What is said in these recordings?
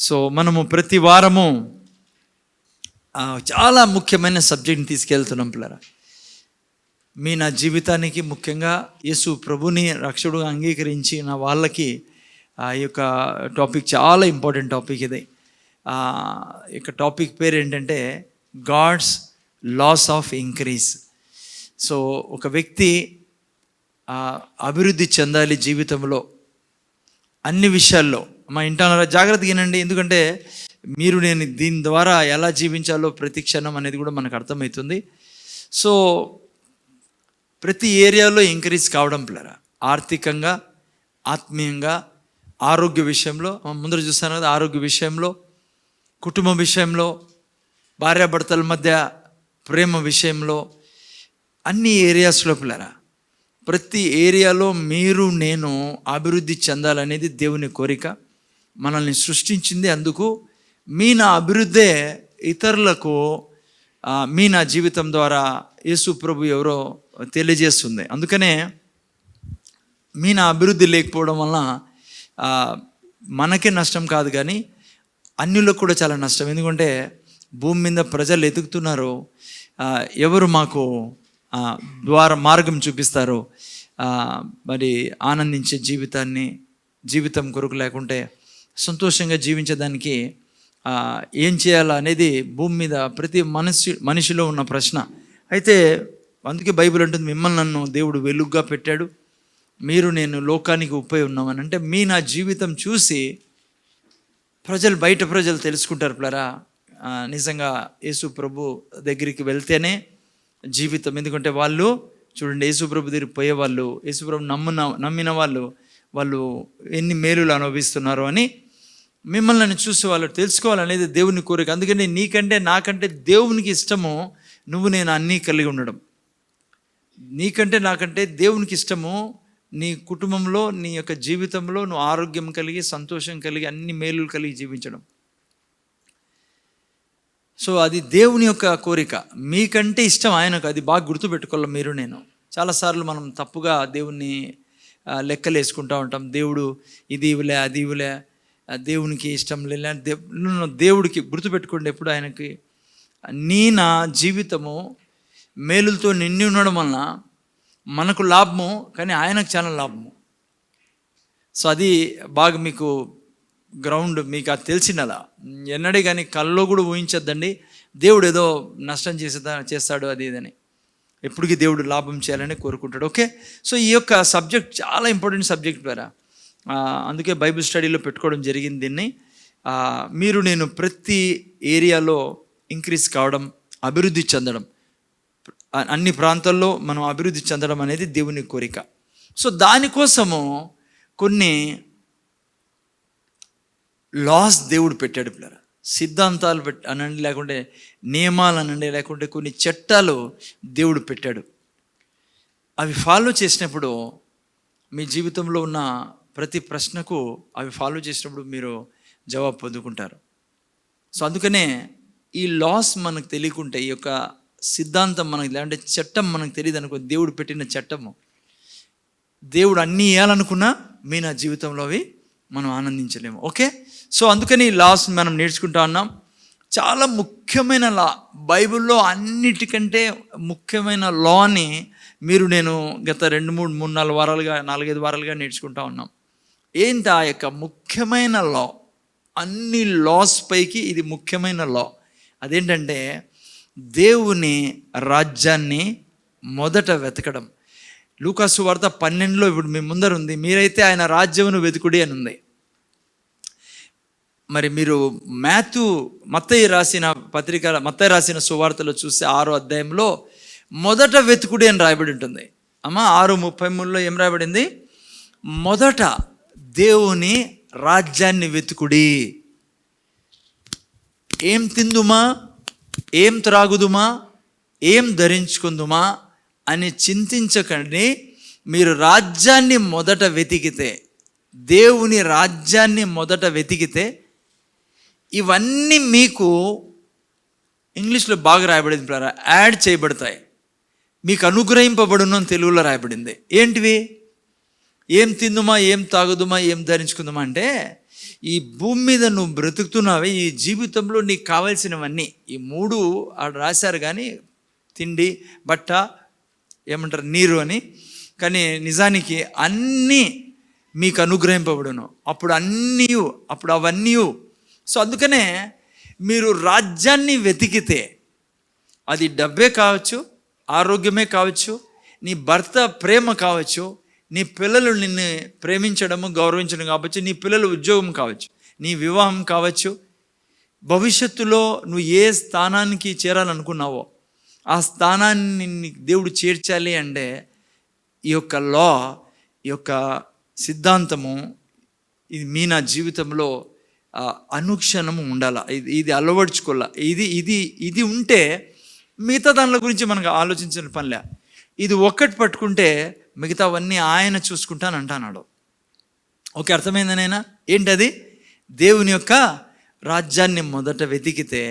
So మనము ప్రతి వారము చాలా ముఖ్యమైన సబ్జెక్ట్ని తీసుకెళ్తున్నాం పిల్లరా. నా జీవితానికి ముఖ్యంగా యేసు ప్రభుని రక్షకుడుగా అంగీకరించిన వాళ్ళకి ఈ యొక్క టాపిక్ చాలా ఇంపార్టెంట్ టాపిక్ ఇది. ఇక టాపిక్ పేరు ఏంటంటే God's law of increase. So ఒక వ్యక్తి అభివృద్ధి చెందాలి జీవితంలో అన్ని విషయాల్లో. మా ఇంటారా జాగ్రత్తగా వినండి, ఎందుకంటే నేను దీని ద్వారా ఎలా జీవించాలో ప్రతి క్షణం అనేది కూడా మనకు అర్థమవుతుంది. సో ప్రతి ఏరియాలో ఇంక్రీజ్ కావడం పిల్లరా, ఆర్థికంగా, ఆత్మీయంగా, ఆరోగ్య విషయంలో, ముందర చూస్తాను కదా, ఆరోగ్య విషయంలో, కుటుంబం విషయంలో, భార్యాభర్తల మధ్య ప్రేమ విషయంలో, అన్ని ఏరియాస్లో పిల్లరా, ప్రతి ఏరియాలో నేను అభివృద్ధి చెందాలనేది దేవుని కోరిక. మనల్ని సృష్టించింది అందుకు. నా అభివృద్ధే ఇతరులకు నా జీవితం ద్వారా యేసు ప్రభు ఎవరో తెలియజేస్తుంది. అందుకనే నా అభివృద్ధి లేకపోవడం వలన మనకే నష్టం కాదు, కానీ అన్యులకు కూడా చాలా నష్టం. ఎందుకంటే భూమి మీద ప్రజలు ఎదుగుతున్నారు, ఎవరు మాకు మార్గం చూపిస్తారు, మరి ఆనందించే జీవితం కొరకు లేకుంటే సంతోషంగా జీవించడానికి ఏం చేయాలా అనేది భూమి మీద ప్రతి మనిషిలో ఉన్న ప్రశ్న. అయితే అందుకే బైబిల్ అంటుంది, మిమ్మల్ని నన్ను దేవుడు వెలుగుగా పెట్టాడు, నేను లోకానికి ఉప్పై ఉన్నామని. అంటే నా జీవితం చూసి బయట ప్రజలు తెలుసుకుంటారు పిల్లరా, నిజంగా యేసు ప్రభు దగ్గరికి వెళ్తేనే జీవితం. ఎందుకంటే వాళ్ళు చూడండి, యేసు ప్రభు దగ్గరికి పోయేవాళ్ళు, యేసు ప్రభు నమ్మిన వాళ్ళు ఎన్ని మేలులు అనుభవిస్తున్నారు అని మిమ్మల్ని చూసి వాళ్ళు తెలుసుకోవాలనేది దేవుని కోరిక. అందుకని నీకంటే నాకంటే దేవునికి ఇష్టము నేను అన్నీ కలిగి ఉండడం. నీకంటే నాకంటే దేవునికి ఇష్టము నీ కుటుంబంలో, నీ యొక్క జీవితంలో నువ్వు ఆరోగ్యం కలిగి, సంతోషం కలిగి, అన్ని మేలులు కలిగి జీవించడం. సో అది దేవుని యొక్క కోరిక. మీకంటే ఇష్టం ఆయనకు, అది బాగా గుర్తుపెట్టుకోవాలి. నేను చాలాసార్లు మనం తప్పుగా దేవుణ్ణి లెక్కలు వేసుకుంటూ ఉంటాం. దేవుడు ఇది ఇవ్వలే, అది ఇవ్వలే, దేవునికి ఇష్టం లే. దేవుడికి గుర్తుపెట్టుకోండి ఎప్పుడు, ఆయనకి నా జీవితము మేలులతో నిండి ఉండడం వలన మనకు లాభము, కానీ ఆయనకు చాలా లాభము. సో అది బాగా మీకు గ్రౌండ్, మీకు అది తెలిసినదా. ఎన్నడే కానీ కల్లో కూడా ఊహించద్దండి దేవుడు ఏదో నష్టం చేస్తాడు అది ఇదని. ఎప్పటికీ దేవుడు లాభం చేయాలని కోరుకుంటాడు. ఓకే, సో ఈ యొక్క సబ్జెక్ట్ చాలా ఇంపార్టెంట్ సబ్జెక్ట్ ద్వారా, అందుకే బైబిల్ స్టడీలో పెట్టుకోవడం జరిగింది దీన్ని. నేను ప్రతి ఏరియాలో ఇంక్రీజ్ కావడం, అభివృద్ధి చెందడం, అన్ని ప్రాంతాల్లో మనం అభివృద్ధి చెందడం అనేది దేవుని కోరిక. సో దానికోసము కొన్ని లాస్ దేవుడు పెట్టాడు పిల్లరా. సిద్ధాంతాలు అనండి, లేకుంటే నియమాలు అనండి, లేకుంటే కొన్ని చట్టాలు దేవుడు పెట్టాడు. అవి ఫాలో చేసినప్పుడు మీ జీవితంలో ఉన్న ప్రతి ప్రశ్నకు అవి ఫాలో చేసినప్పుడు మీరు జవాబు పొందుకుంటారు. సో అందుకనే ఈ లాస్ మనకు తెలియకుంటే, ఈ యొక్క సిద్ధాంతం మనకు, లేదంటే చట్టం మనకు తెలియదు అనుకో, దేవుడు పెట్టిన చట్టము, దేవుడు అన్నీ ఇవ్వాలనుకున్నా నా జీవితంలో అవి మనం ఆనందించలేము. ఓకే, సో అందుకని ఈ లాస్ మనం నేర్చుకుంటా ఉన్నాం. చాలా ముఖ్యమైన లా, బైబిల్లో అన్నిటికంటే ముఖ్యమైన లాని నేను గత 4 వారాలుగా నేర్చుకుంటా ఉన్నాం. ఏంటి ఆ యొక్క ముఖ్యమైన లా? అన్ని లాస్ పైకి ఇది ముఖ్యమైన లా. అదేంటంటే దేవుని రాజ్యాన్ని మొదట వెతకడం. లూకా సువార్త 12లో ఇప్పుడు మీ ముందర ఉంది, మీరైతే ఆయన రాజ్యమును వెతుకుడి అని ఉంది. మరి మీరు మత్తయి రాసిన సువార్తలో చూస్తే 6వ అధ్యాయంలో మొదట వెతుకుడి అని రాయబడి ఉంటుంది. 6:33లో ఏం రాయబడింది? మొదట దేవుని రాజ్యాన్ని వెతుకుడి. ఏం తిందుమా, ఏం త్రాగుదుమా, ఏం ధరించుకుందుమా అని చింతించకండి. మీరు రాజ్యాన్ని మొదట వెతికితే, దేవుని రాజ్యాన్ని మొదట వెతికితే ఇవన్నీ మీకు, ఇంగ్లీష్లో బాగా రాయబడింది, యాడ్ చేయబడతాయి, మీకు అనుగ్రహింపబడును అని తెలుగులో రాయబడింది. ఏంటివి? ఏం తిందుమా, ఏం తాగుదుమా, ఏం ధరించుకుందామా అంటే ఈ భూమి మీద నువ్వు బ్రతుకుతున్నావే, ఈ జీవితంలో నీకు కావాల్సినవన్నీ, ఈ 3 ఆడ రాశారు కానీ తిండి, బట్ట, ఏమంటారు నీరు అని, కానీ నిజానికి అన్నీ మీకు అనుగ్రహింపబడును. అప్పుడు అవన్నీ. సో అందుకనే మీరు రాజ్యాన్ని వెతికితే, అది డబ్బే కావచ్చు, ఆరోగ్యమే కావచ్చు, నీ భర్త ప్రేమ కావచ్చు, నీ పిల్లలు నిన్ను ప్రేమించడము గౌరవించడం కావచ్చు, నీ పిల్లల ఉద్యోగం కావచ్చు, నీ వివాహం కావచ్చు, భవిష్యత్తులో నువ్వు ఏ స్థానానికి చేరాలనుకున్నావో ఆ స్థానాన్ని దేవుడు చేర్చాలి అంటే ఈ యొక్క లా, ఈ యొక్క సిద్ధాంతము ఇది నా జీవితంలో అనుక్షణము ఉండాల. ఇది అలవర్చుకోవాల. ఇది ఉంటే మిగతా దానిల గురించి మనకు ఆలోచించిన పనిలే. ఇది ఒక్కటి పట్టుకుంటే మిగతావన్నీ ఆయన చూసుకుంటానంటున్నాడు. ఓకే, అర్థమైందనైనా? ఏంటది? దేవుని యొక్క రాజ్యాన్ని మొదట వెతికితే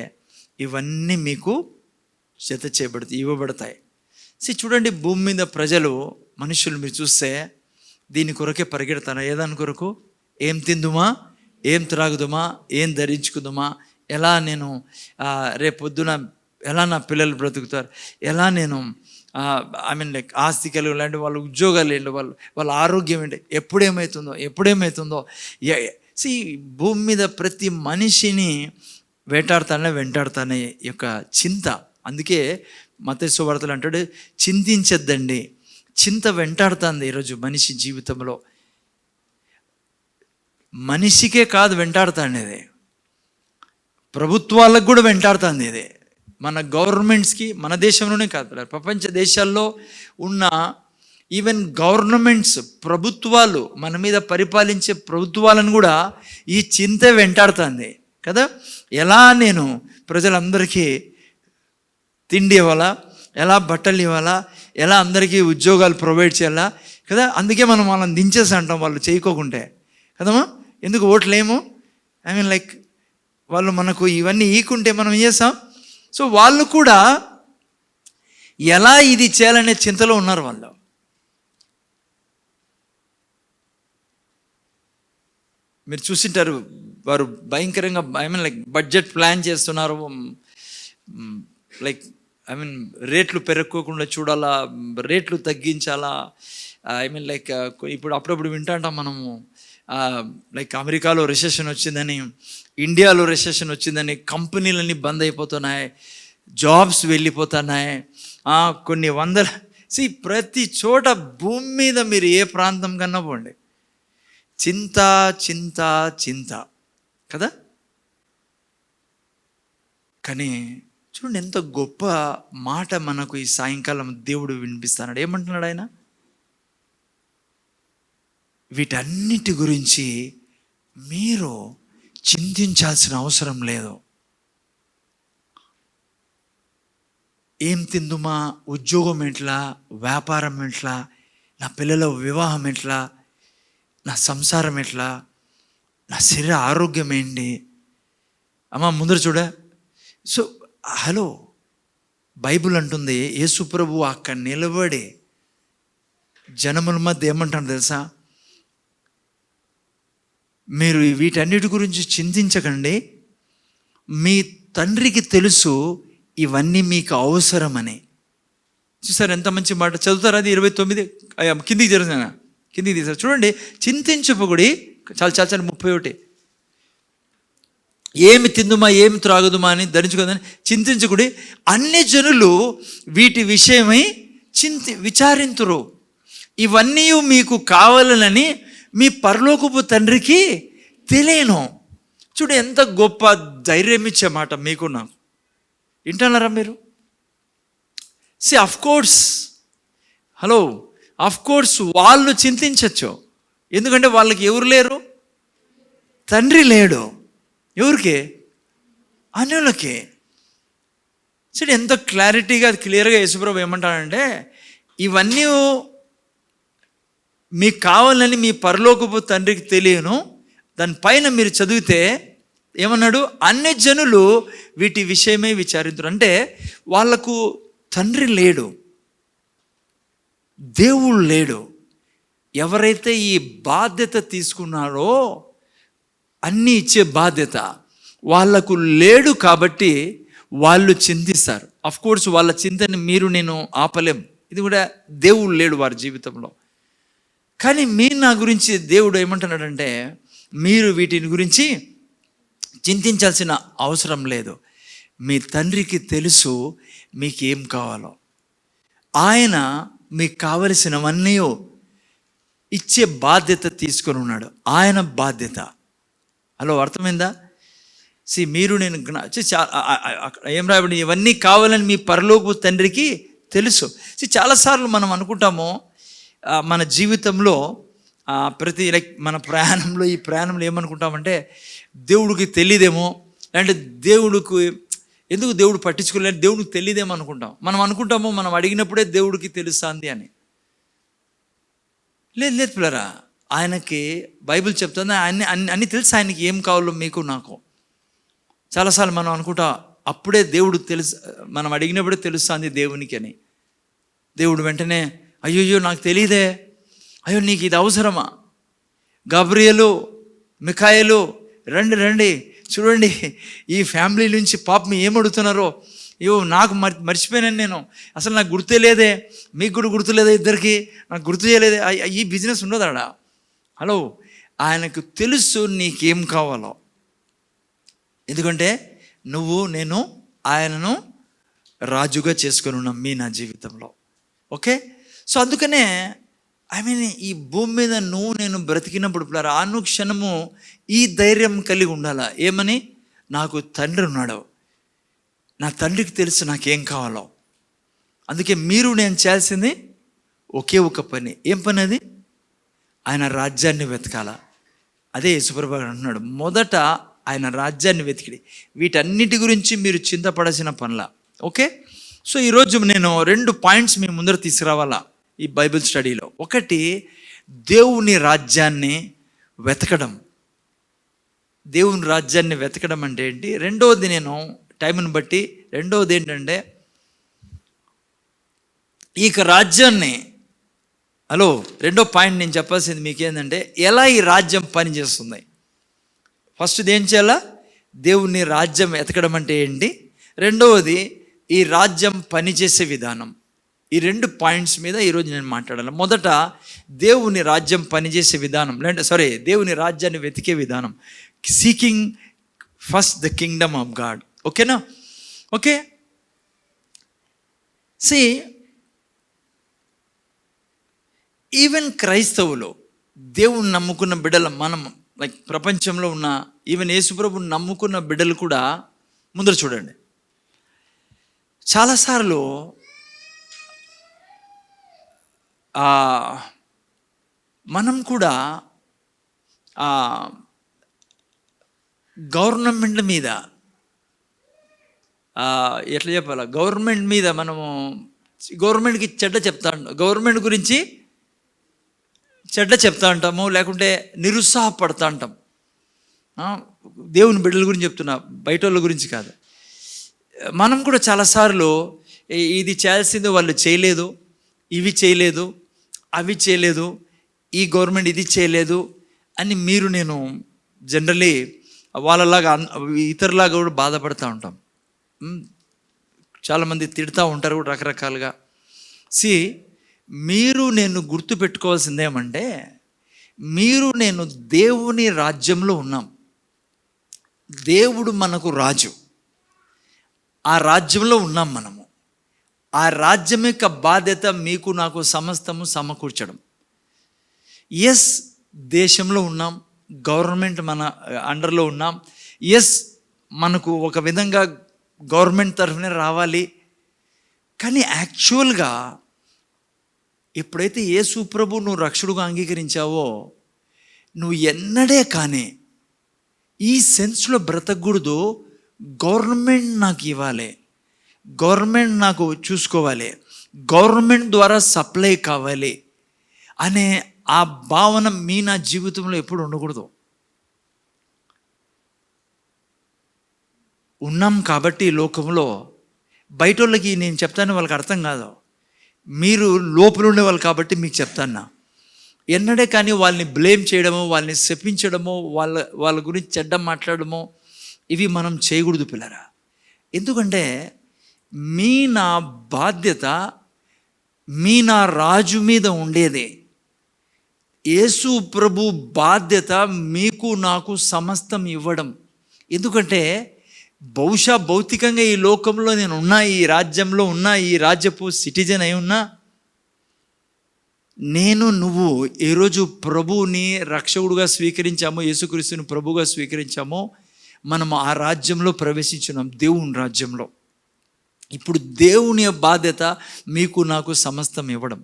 ఇవన్నీ మీకు జత చేయబడతాయి, ఇవ్వబడతాయి. చూడండి, భూమి మీద ప్రజలు, మనుషులు మీరు చూస్తే దీని కొరకే పరిగెడతారు. ఏదాని కొరకు? ఏం తిందుమా, ఏం త్రాగుదుమా, ఏం ధరించుకుందుమా, ఎలా నేను రేపొద్దున ఎలా నా పిల్లలు బ్రతుకుతారు, ఎలా నేను లైక్ ఆస్తి కలిగి లాంటి వాళ్ళ ఉద్యోగాలు ఏంటి, వాళ్ళ ఆరోగ్యం ఏంటి, ఎప్పుడేమవుతుందో. భూమి మీద ప్రతి మనిషిని వెంటాడుతానే ఈ యొక్క చింత. అందుకే మత్తయి సువార్తలో అంటాడు, చింతించద్దండి. చింత వెంటాడుతుంది ఈరోజు మనిషి జీవితంలో. మనిషికే కాదు వెంటాడుతుంది ఇది, ప్రభుత్వాలకు కూడా వెంటాడుతుంది ఇది. మన గవర్నమెంట్స్కి, మన దేశంలోనే కాదు, ప్రపంచ దేశాల్లో ఉన్న ఈవెన్ గవర్నమెంట్స్, ప్రభుత్వాలు, మన మీద పరిపాలించే ప్రభుత్వాలను కూడా ఈ చింత వెంటాడుతుంది కదా. ఎలా నేను ప్రజలందరికీ తిండి ఇవ్వాలా, ఎలా బట్టలు ఇవ్వాలా, ఎలా అందరికీ ఉద్యోగాలు ప్రొవైడ్ చేయాలా కదా. అందుకే మనం వాళ్ళని దించేసి అంటాం వాళ్ళు చేయకోకుంటే కదమ్మా. ఎందుకు ఓట్లేము? లైక్ వాళ్ళు మనకు ఇవన్నీ ఈకుంటే మనం ఏం చేస్తాం? సో వాళ్ళు కూడా ఎలా ఇది చేయాలనే చింతలో ఉన్నారు వాళ్ళు. మీరు చూసింటారు, వారు భయంకరంగా లైక్ బడ్జెట్ ప్లాన్ చేస్తున్నారు. లైక్ రేట్లు పెరగకోకుండా చూడాలా, రేట్లు తగ్గించాలా. లైక్ ఇప్పుడు అప్పుడప్పుడు వింటాంటాం మనము, లైక్ అమెరికాలో రిసెషన్ వచ్చిందని, ఇండియాలో రిసెషన్ వచ్చిందని కంపెనీలన్నీ బంద్ అయిపోతున్నాయి, జాబ్స్ వెళ్ళిపోతున్నాయి. కొన్ని వందల ప్రతి చోట భూమి మీద మీరు ఏ ప్రాంతం కన్నా పోండి, చింత చింత చింత కదా. కానీ చూడండి, ఎంత గొప్ప మాట మనకు ఈ సాయంకాలం దేవుడు వినిపిస్తున్నాడు. ఏమంటున్నాడు ఆయన? వీటన్నిటి గురించి మీరు చింతించాల్సిన అవసరం లేదు. ఏం తిందుమా, ఉద్యోగం ఎట్లా, వ్యాపారం ఎట్లా, నా పిల్లల వివాహం ఎట్లా, నా సంసారం ఎట్లా, నా శరీర ఆరోగ్యం ఏంటి. ముందర చూడ. సో హలో, బైబిల్ అంటుంది, యేసు ప్రభువు అక్కడ నిలబడి జనముల మధ్య ఏమంటాడు తెలుసా? మీరు వీటన్నిటి గురించి చింతించకండి, మీ తండ్రికి తెలుసు ఇవన్నీ మీకు అవసరమని. చూసారు ఎంత మంచి మాట. చదువుతారు అది 29 కిందికి జరుగుతున్నా, కిందికి తీసారు చూడండి. చింతించబడి చాలా 31. ఏమి తిందుమా, ఏమి త్రాగుదుమా అని ధరించుకుందని చింతించకుడి. అన్ని జనులు వీటి విషయమై విచారింతురు. ఇవన్నీ మీకు కావాలని మీ పరలోకపు తండ్రికి తెలియను. చూడు ఎంత గొప్ప ధైర్యం ఇచ్చే మాట మీకు నాకు. వింటున్నారా మీరు? అఫ్ కోర్స్ వాళ్ళు చింతించవచ్చు. ఎందుకంటే వాళ్ళకి ఎవరు లేరు? తండ్రి లేడు. ఎవరికి? అన్యులకి. చూడు ఎంత క్లారిటీగా, క్లియర్గా యేసుప్రభు ఏమంటాడంటే, ఇవన్నీ మీకు కావాలని మీ పరలోకపు తండ్రికి తెలియను. దానిపైన మీరు చదివితే ఏమన్నాడు? అన్ని జనులు వీటి విషయమే విచారించరు. అంటే వాళ్ళకు తండ్రి లేడు, దేవుడు లేడు. ఎవరైతే ఈ బాధ్యత తీసుకున్నారో అన్నీ ఇచ్చే బాధ్యత వాళ్ళకు లేడు కాబట్టి వాళ్ళు చింతిస్తారు. కోర్స్ వాళ్ళ చింతని మీరు నేను ఆపలేం. ఇది కూడా దేవుడు లేడు వారి జీవితంలో. కానీ మీరు నా గురించి దేవుడు ఏమంటున్నాడంటే, మీరు వీటిని గురించి చింతించాల్సిన అవసరం లేదు. మీ తండ్రికి తెలుసు మీకు ఏం కావాలో. ఆయన మీకు కావలసినవన్నీ ఇచ్చే బాధ్యత తీసుకొని ఉన్నాడు. ఆయన బాధ్యత. హలో, అర్థమైందా? మీరు నేను ఏం రాయబడి, ఇవన్నీ కావాలని మీ పరలోక తండ్రికి తెలుసు. చాలాసార్లు మనం అనుకుంటాము మన జీవితంలో ప్రతి మన ప్రయాణంలో ఈ ప్రయాణంలో ఏమనుకుంటామంటే, దేవుడికి తెలియదేమో, అంటే ఎందుకు దేవుడు పట్టించుకోలేదు, దేవుడికి తెలియదేమో అనుకుంటాం. మనం అనుకుంటాము మనం అడిగినప్పుడే దేవుడికి తెలుస్తుంది అని. లేదు పిల్లరా, ఆయనకి బైబిల్ చెప్తుంది అన్ని తెలుసు. ఆయనకి ఏం కావాలో మీకు నాకు. చాలాసార్లు మనం అనుకుంటా అప్పుడే దేవుడు తెలుసు, మనం అడిగినప్పుడే తెలుస్తుంది దేవునికి అని. దేవుడు వెంటనే అయ్యో నాకు తెలియదే, అయ్యో నీకు ఇది అవసరమా, గబ్రియలు మిఖాయేలు రండి చూడండి ఈ ఫ్యామిలీ నుంచి పాపం ఏమడుగుతున్నారో, అయ్యో నాకు మర్చిపోయాను నేను, అసలు నాకు గుర్తే లేదే, మీకు కూడా గుర్తు లేదే, ఇద్దరికి నాకు గుర్తు చేయలేదే. ఈ బిజినెస్ ఉండదాడా? హలో, ఆయనకు తెలుసు నీకేం కావాలో. ఎందుకంటే నేను ఆయనను రాజుగా చేసుకొని ఉన్నాం నా జీవితంలో. ఓకే, సో అందుకనే ఈ భూమి మీద నేను బ్రతికినప్పుడు అనుక్షణము ఈ ధైర్యం కలిగి ఉండాలా. ఏమని? నాకు తండ్రి ఉన్నాడు, నా తండ్రికి తెలుసు నాకేం కావాలో. అందుకే నేను చేయాల్సింది ఒకే ఒక పని. ఏం పని అది? ఆయన రాజ్యాన్ని వెతకాల. అదే యేసుప్రభు అంటున్నాడు, మొదట ఆయన రాజ్యాన్ని వెతికిడి, వీటన్నిటి గురించి మీరు చింతపడాల్సిన పనుల. ఓకే, సో ఈరోజు నేను 2 పాయింట్స్ మీ ముందర తీసుకురావాలా ఈ బైబిల్ స్టడీలో. ఒకటి, దేవుని రాజ్యాన్ని వెతకడం. దేవుని రాజ్యాన్ని వెతకడం అంటే ఏంటి? రెండవది, నేను టైంని బట్టి రెండవది ఏంటంటే, ఈ రాజ్యాన్ని రెండో పాయింట్ నేను చెప్పాల్సింది మీకు ఏంటంటే, ఎలా ఈ రాజ్యం పనిచేస్తుంది. ఫస్ట్ ఏం చేయాలా? దేవుని రాజ్యం వెతకడం అంటే ఏంటి, రెండవది ఈ రాజ్యం పనిచేసే విధానం. ఈ 2 పాయింట్స్ మీద ఈరోజు నేను మాట్లాడాలి. మొదట దేవుని రాజ్యం పనిచేసే విధానం, దేవుని రాజ్యాన్ని వెతికే విధానం. Seeking first the kingdom of God. ఓకేనా? ఓకే, ఈవెన్ క్రైస్తవులు, దేవుని నమ్ముకున్న బిడ్డలు, మనం ప్రపంచంలో ఉన్న ఈవెన్ యేసుప్రభుని నమ్ముకున్న బిడ్డలు కూడా ముందర చూడండి. చాలాసార్లు మనం కూడా గవర్నమెంట్ మీద ఎట్లా చెప్పాలా, గవర్నమెంట్ మీద మనము గవర్నమెంట్కి చెడ్డ చెప్తా ఉంటాం, గవర్నమెంట్ గురించి చెడ్డ చెప్తా ఉంటాము, లేకుంటే నిరుత్సాహపడతా ఉంటాం. దేవుని బిడ్డల గురించి చెప్తున్నా, బయట వాళ్ళ గురించి కాదు. మనం కూడా చాలాసార్లు ఇది చేయాల్సింది వాళ్ళు చేయలేదు, ఇవి చేయలేదు, అవి చేయలేదు, ఈ గవర్నమెంట్ ఇది చేయలేదు అని నేను జనరలీ వాళ్ళలాగా ఇతరులాగా కూడా బాధపడుతూ ఉంటాం. చాలామంది తిడుతూ ఉంటారు కూడా రకరకాలుగా. నేను గుర్తుపెట్టుకోవాల్సింది ఏమంటే, నేను దేవుని రాజ్యంలో ఉన్నాం. దేవుడు మనకు రాజు, ఆ రాజ్యంలో ఉన్నాం మనము. ఆ రాజ్యం యొక్క బాధ్యత మీకు నాకు సమస్తము సమకూర్చడం. ఎస్, దేశంలో ఉన్నాం, గవర్నమెంట్ మన అండర్లో ఉన్నాం. ఎస్, మనకు ఒక విధంగా గవర్నమెంట్ తరఫునే రావాలి. కానీ యాక్చువల్గా ఎప్పుడైతే యేసు ప్రభు నువ్వు రక్షకుడుగా అంగీకరించావో, నువ్వు ఎన్నడే కానీ ఈ సెన్స్లో బ్రతకూడదు. గవర్నమెంట్ నాకు ఇవ్వాలి, గవర్నమెంట్ నాకు చూసుకోవాలి, గవర్నమెంట్ ద్వారా సప్లై కావాలి అనే ఆ భావన నా జీవితంలో ఎప్పుడు ఉండకూడదు. ఉన్నాం కాబట్టి ఈ లోకంలో, బయట వాళ్ళకి నేను చెప్తాను, వాళ్ళకి అర్థం కాదు. మీరు లోపల ఉండేవాళ్ళు కాబట్టి మీకు చెప్తాను. ఎన్నడే కానీ వాళ్ళని బ్లేమ్ చేయడమో, వాళ్ళని శపించడమో, వాళ్ళ గురించి చెడ్డ మాట్లాడడమో ఇవి మనం చేయకూడదు పిల్లరా. ఎందుకంటే నా బాధ్యత నా రాజు మీద ఉండేదే. యేసు ప్రభు బాధ్యత మీకు నాకు సమస్తం ఇవ్వడం. ఎందుకంటే బహుశా భౌతికంగా ఈ లోకంలో నేను ఉన్నా, ఈ రాజ్యంలో ఉన్నా, ఈ రాజ్యపు సిటిజన్ అయి ఉన్నా, నువ్వు ఈరోజు ప్రభువుని రక్షకుడుగా స్వీకరించామో, యేసుక్రీస్తుని ప్రభువుగా స్వీకరించామో, మనం ఆ రాజ్యంలో ప్రవేశించున్నాం, దేవుని రాజ్యంలో. ఇప్పుడు దేవుని బాధ్యత మీకు నాకు సమస్తం ఇవ్వడం.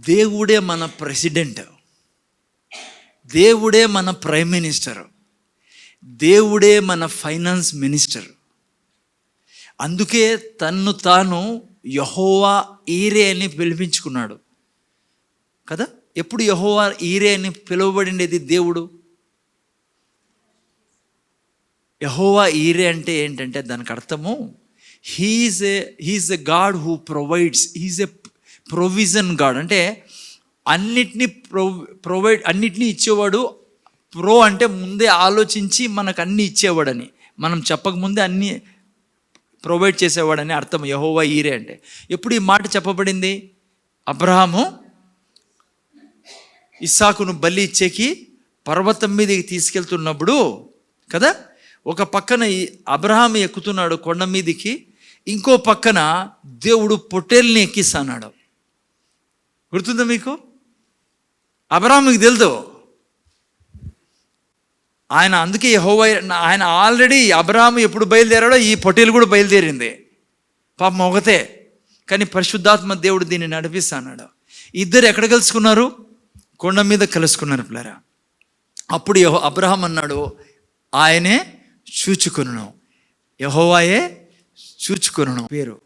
దేవుడే మన ప్రెసిడెంట్, దేవుడే మన ప్రైమ్ మినిస్టర్, దేవుడే మన ఫైనాన్స్ మినిస్టర్. అందుకే తన్ను తాను యెహోవా ఈరే అని పిలిపించుకున్నాడు కదా. ఎప్పుడు యెహోవా ఈరే అని పిలువబడిండేది దేవుడు? యెహోవా ఈరే అంటే ఏంటంటే దానికి అర్థము he's a God who provides, he's a provision God. అంటే అన్నిటినీ ఇచ్చేవాడు. అంటే ముందే ఆలోచించి మనకు అన్నీ ఇచ్చేవాడని, మనం చెప్పకముందే అన్నీ ప్రొవైడ్ చేసేవాడని అర్థం యెహోవా ఈరే అంటే. ఎప్పుడు ఈ మాట చెప్పబడింది? అబ్రహాము ఇస్సాకును బలి ఇచ్చేకి పర్వతం మీదకి తీసుకెళ్తున్నప్పుడు కదా. ఒక పక్కన అబ్రహాం ఎక్కుతున్నాడు కొండ మీదికి, ఇంకో పక్కన దేవుడు పొట్టేల్ని ఎక్కిస్తాడు. గుర్తుందా మీకు? అబ్రహాముకి తెలుదు ఆయన, అందుకే యెహోవా ఆయన ఆల్రెడీ అబ్రహాము ఎప్పుడు బయలుదేరాడో ఈ పొట్టేలు కూడా బయలుదేరింది. పాపం ఒకతే, కానీ పరిశుద్ధాత్మ దేవుడు దీన్ని నడిపిస్తాడు. ఇద్దరు ఎక్కడ కలుసుకున్నారు? కొండ మీద కలుసుకున్నారు పిల్లరా. అప్పుడు అబ్రహాం అన్నాడు, ఆయనే చూచుకొనును, యెహోవాయే చూచుకొనును పేరు.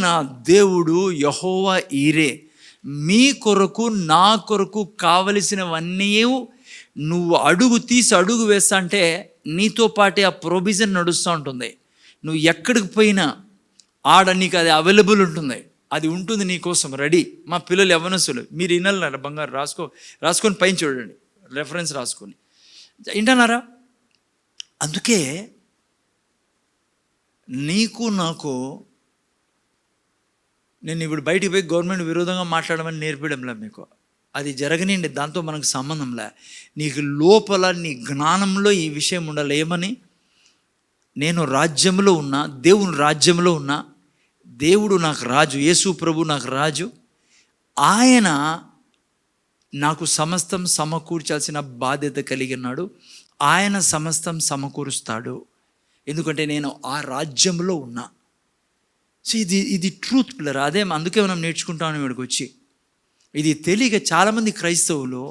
నా దేవుడు యెహోవా ఈరే. మీ కొరకు నా కొరకు కావలసినవన్నీ నువ్వు అడుగు వేస్తా అంటే నీతో పాటే ఆ ప్రొవిజన్ నడుస్తూ ఉంటుంది. నువ్వు ఎక్కడికి పోయినా ఆడ నీకు అది అవైలబుల్ ఉంటుంది, అది ఉంటుంది నీకోసం రెడీ. మా పిల్లలు యవ్వనస్తులు, మీరు వినాలన్నారా? బంగారు రాసుకొని పైన చూడండి, రెఫరెన్స్ రాసుకొని వింటున్నారా? అందుకే నీకు నాకు, నేను ఇప్పుడు బయటికి పోయి గవర్నమెంట్ విరోధంగా మాట్లాడమని నేర్పడంలే మీకు, అది జరగనిండి, దాంతో మనకు సంబంధంలే. నీకు లోపల నీ జ్ఞానంలో ఈ విషయం ఉండాలి. ఏమని? నేను రాజ్యంలో ఉన్నా, దేవుని రాజ్యంలో ఉన్నా, దేవుడు నాకు రాజు, యేసు ప్రభు నాకు రాజు, ఆయన నాకు సమస్తం సమకూర్చాల్సిన బాధ్యత కలిగి ఉన్నాడు. ఆయన సమస్తం సమకూరుస్తాడు, ఎందుకంటే నేను ఆ రాజ్యంలో ఉన్నా. సో ఇది ట్రూత్ పిల్లరా. అందుకే మనం నేర్చుకుంటామని ఇక్కడికి వచ్చి. ఇది తెలియక చాలామంది క్రైస్తవులు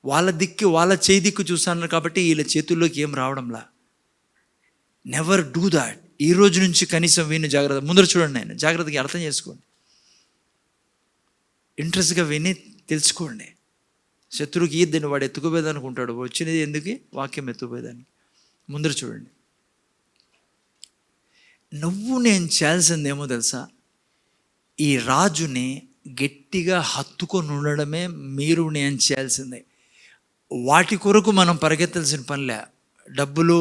వాళ్ళ చేయి దిక్కు చూస్తున్నారు కాబట్టి వీళ్ళ చేతుల్లోకి ఏం రావడంలా. Never do that. ఈ రోజు నుంచి కనీసం విని జాగ్రత్త ముందర చూడండి, ఆయన జాగ్రత్తగా అర్థం చేసుకోండి, ఇంట్రెస్ట్గా విని తెలుసుకోండి. శత్రువుకి ఈద్దని వాడు ఎత్తుకుపోయేది అనుకుంటాడు, వచ్చినది ఎందుకు? వాక్యం ఎత్తుకుపోయేదానికి. ముందర చూడండి. నేను చేయాల్సింది ఏమో తెలుసా? ఈ రాజుని గట్టిగా హత్తుకొని ఉండడమే నేను చేయాల్సిందే. వాటి కొరకు మనం పరిగెత్తాల్సిన పనిలే. డబ్బులు,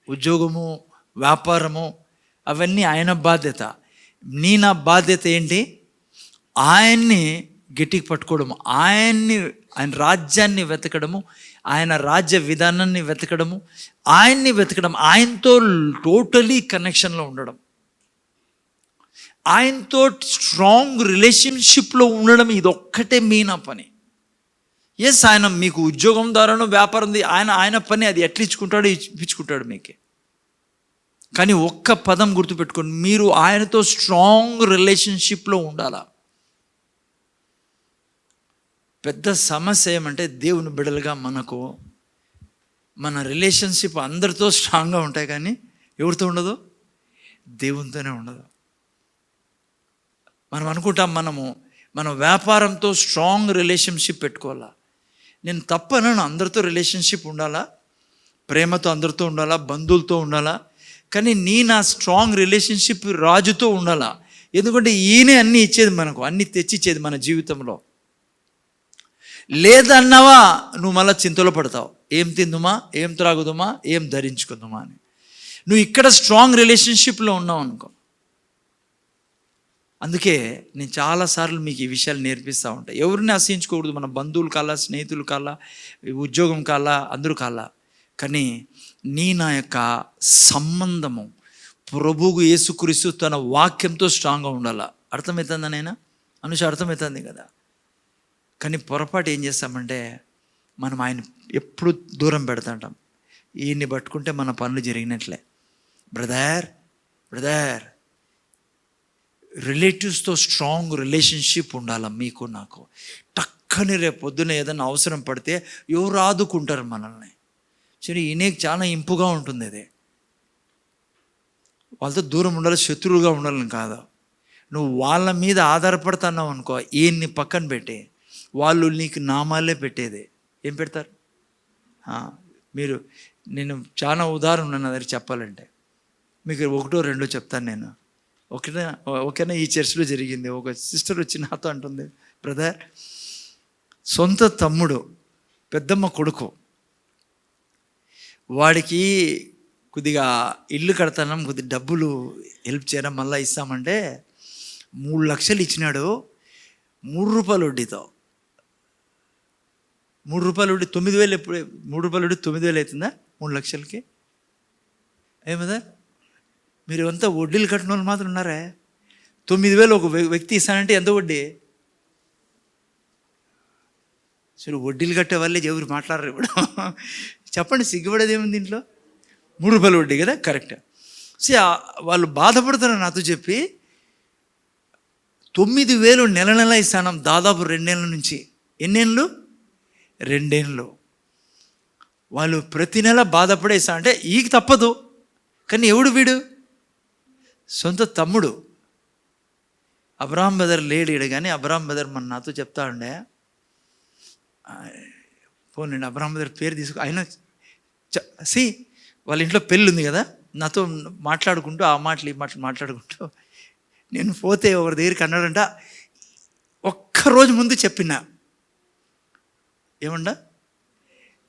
ఉద్యోగము, వ్యాపారము అవన్నీ ఆయన బాధ్యత. నా బాధ్యత ఏంటి? ఆయన్ని గట్టికి పట్టుకోవడము, ఆయన రాజ్యాన్ని వెతకడము, ఆయన రాజ్య విధానాన్ని వెతకడము, ఆయన్ని వెతకడం, ఆయనతో టోటలీ కనెక్షన్లో ఉండడం, ఆయనతో స్ట్రాంగ్ రిలేషన్షిప్లో ఉండడం. ఇదొక్కటే నా పని. ఆయన మీకు ఉద్యోగం ద్వారానో వ్యాపారం ఆయన పని, అది ఎట్లా ఇప్పించుకుంటాడు మీకే. కానీ ఒక్క పదం గుర్తుపెట్టుకోండి, మీరు ఆయనతో స్ట్రాంగ్ రిలేషన్షిప్లో ఉండాలా. పెద్ద సమస్య ఏమంటే దేవుని బిడ్డలుగా మన రిలేషన్షిప్ అందరితో స్ట్రాంగ్గా ఉంటాయి, కానీ ఎవరితో ఉండదు? దేవునితోనే ఉండదు. మనం అనుకుంటాం మన వ్యాపారంతో స్ట్రాంగ్ రిలేషన్షిప్ పెట్టుకోవాలా. నేను తప్పనను, అందరితో రిలేషన్షిప్ ఉండాలా, ప్రేమతో అందరితో ఉండాలా, బంధువులతో ఉండాలా. కానీ నా స్ట్రాంగ్ రిలేషన్షిప్ రాజుతో ఉండాలా. ఎందుకంటే ఈయనే అన్నీ ఇచ్చేది, మనకు అన్నీ తెచ్చిచ్చేది మన జీవితంలో. లేదన్నావా నువ్వు మళ్ళీ చింతలో పడతావు, ఏం తిందుమా, ఏం త్రాగుదుమా, ఏం ధరించుకుందామా అని. నువ్వు ఇక్కడ స్ట్రాంగ్ రిలేషన్షిప్లో ఉన్నావు అనుకో. అందుకే నేను చాలాసార్లు మీకు ఈ విషయాలు నేర్పిస్తూ ఉంటాను. ఎవరిని ఆశించుకోకూడదు, మన బంధువులు కాలా, స్నేహితులు కాలా, ఉద్యోగం కాలా, అందరూ కాలా. కానీ నా యొక్క సంబంధము ప్రభువు యేసుక్రీస్తు తన వాక్యంతో స్ట్రాంగ్గా ఉండాలా. అర్థమవుతుందా నైనా అనుష? అర్థమవుతుంది కదా. కానీ పొరపాటు ఏం చేస్తామంటే మనం ఆయన ఎప్పుడు దూరం పెడతాంటాం. ఈయన్ని పట్టుకుంటే మన పనులు జరిగినట్లే. బ్రదర్ రిలేటివ్స్తో స్ట్రాంగ్ రిలేషన్షిప్ ఉండాలి మీకు నాకు. టక్కని రేపు పొద్దున ఏదైనా అవసరం పడితే ఎవరు ఆదుకుంటారు మనల్ని. సరే, ఈయనకి చాలా ఇంపుగా ఉంటుంది అది. వాళ్ళతో దూరం ఉండాలి, శత్రువుగా ఉండాలని కాదు. నువ్వు వాళ్ళ మీద ఆధారపడుతున్నావు అనుకో, ఈయన్ని పక్కన పెట్టి వాళ్ళు నీకు నామాలే పెట్టేది. ఏం పెడతారు? నేను చాలా ఉదాహరణ నా దగ్గర చెప్పాలంటే మీకు 1 2 చెప్తాను నేను. ఓకేనా? ఈ చర్చిలో జరిగింది. ఒక సిస్టర్ వచ్చి నాతో అంటుంది, బ్రదర్, సొంత తమ్ముడు పెద్దమ్మ కొడుకు, వాడికి కొద్దిగా ఇల్లు కడతాం, కొద్ది డబ్బులు హెల్ప్ చేయడం మళ్ళీ ఇస్తామంటే 3 లక్షలు ఇచ్చినాడు. 3 రూపాయలు వడ్డీతో. 3 రూపాయలు వడ్డీ 9,000. ఎప్పుడు 3 రూపాయలు వడ్డీ 9,000 అవుతుందా 3 లక్షలకి? ఏమదా మీరు అంతా వడ్డీలు కట్టిన వాళ్ళు మాత్రం ఉన్నారే. 9,000 ఒక వ్యక్తి ఇస్తానంటే ఎంత వడ్డీ? సరే, వడ్డీలు కట్టే వాళ్ళే ఎవరు మాట్లాడరు ఇప్పుడు. చెప్పండి, సిగ్గుపడేది ఏముంది దీంట్లో? 3 రూపాయలు వడ్డీ కదా, కరెక్ట్. సే వాళ్ళు బాధపడతారు నాతో చెప్పి. 9,000 నెల ఇస్తాను, దాదాపు 2 ఏళ్ళ నుంచి. ఎన్నేళ్ళు? 2 ఏళ్ళు. వాళ్ళు ప్రతి నెల బాధపడేస్తా అంటే ఈకి తప్పదు. కానీ ఎవడు వీడు? సొంత తమ్ముడు. అబ్రహాం బ్రదర్ లేడీడు, కానీ అబ్రహాం బ్రదర్ మన నాతో చెప్తా ఉండే, పోనండి అబ్రహాం బ్రదర్ పేరు తీసుకు ఆయన వాళ్ళ ఇంట్లో పెళ్ళి ఉంది కదా, నాతో మాట్లాడుకుంటూ ఆ మాటలు ఈ మాటలు మాట్లాడుకుంటూ, నేను పోతే ఒకరి దగ్గరికి అన్నాడంట. ఒక్కరోజు ముందు చెప్పిన, ఏమండా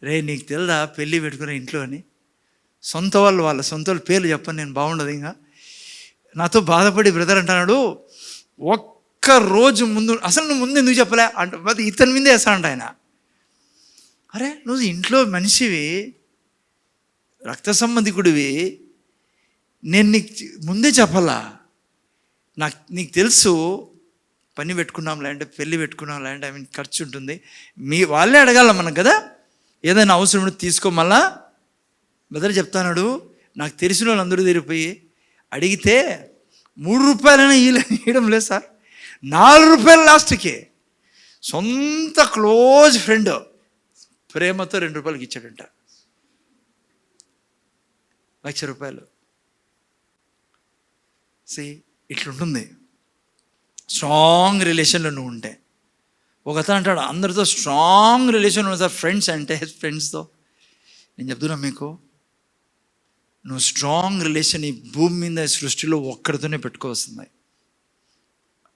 రే నీకు తెలుదా పెళ్ళి పెట్టుకునే ఇంట్లో అని. వాళ్ళ సొంత వాళ్ళ పేర్లు చెప్పని నేను బాగుండదు. ఇంకా నాతో బాధపడి బ్రదర్ అంటున్నాడు, ఒక్కరోజు ముందు అసలు నువ్వు ముందు ఎందుకు చెప్పలే అంటే ఇతని మీదే వేస్తాడంట ఆయన. అరే నువ్వు ఇంట్లో మనిషివి, రక్త సంబంధికుడివి, నేను నీకు ముందే చెప్పాలా? నీకు తెలుసు పని పెట్టుకున్నాంలే అంటే, పెళ్ళి పెట్టుకున్నాంలే అంటే, ఖర్చు ఉంటుంది, వాళ్ళే అడగాల మనకు కదా. ఏదైనా అవసరం ఉంటే తీసుకో. మళ్ళా బ్రదర్ చెప్తాన్నాడు, నాకు తెలిసిన వాళ్ళు అందరూ తిరిగిపోయి అడిగితే 3 రూపాయలైనా ఇవ్వడం లేదు సార్, 4 రూపాయలు లాస్ట్కి. సొంత క్లోజ్ ఫ్రెండ్ ప్రేమతో 2 రూపాయలకి ఇచ్చాడంట. 1,00,000 రూపాయలు. ఇట్లుంటుంది స్ట్రాంగ్ రిలేషన్లో నువ్వు ఉంటే. ఒకతను అంటాడు అందరితో స్ట్రాంగ్ రిలేషన్ ఉంది సార్, ఫ్రెండ్స్ అంటే ఫ్రెండ్స్తో. నేను చెప్తున్నా మీకు, నువ్వు స్ట్రాంగ్ రిలేషన్ ఈ భూమి మీద సృష్టిలో ఒక్కడితోనే పెట్టుకోవాల్సింది,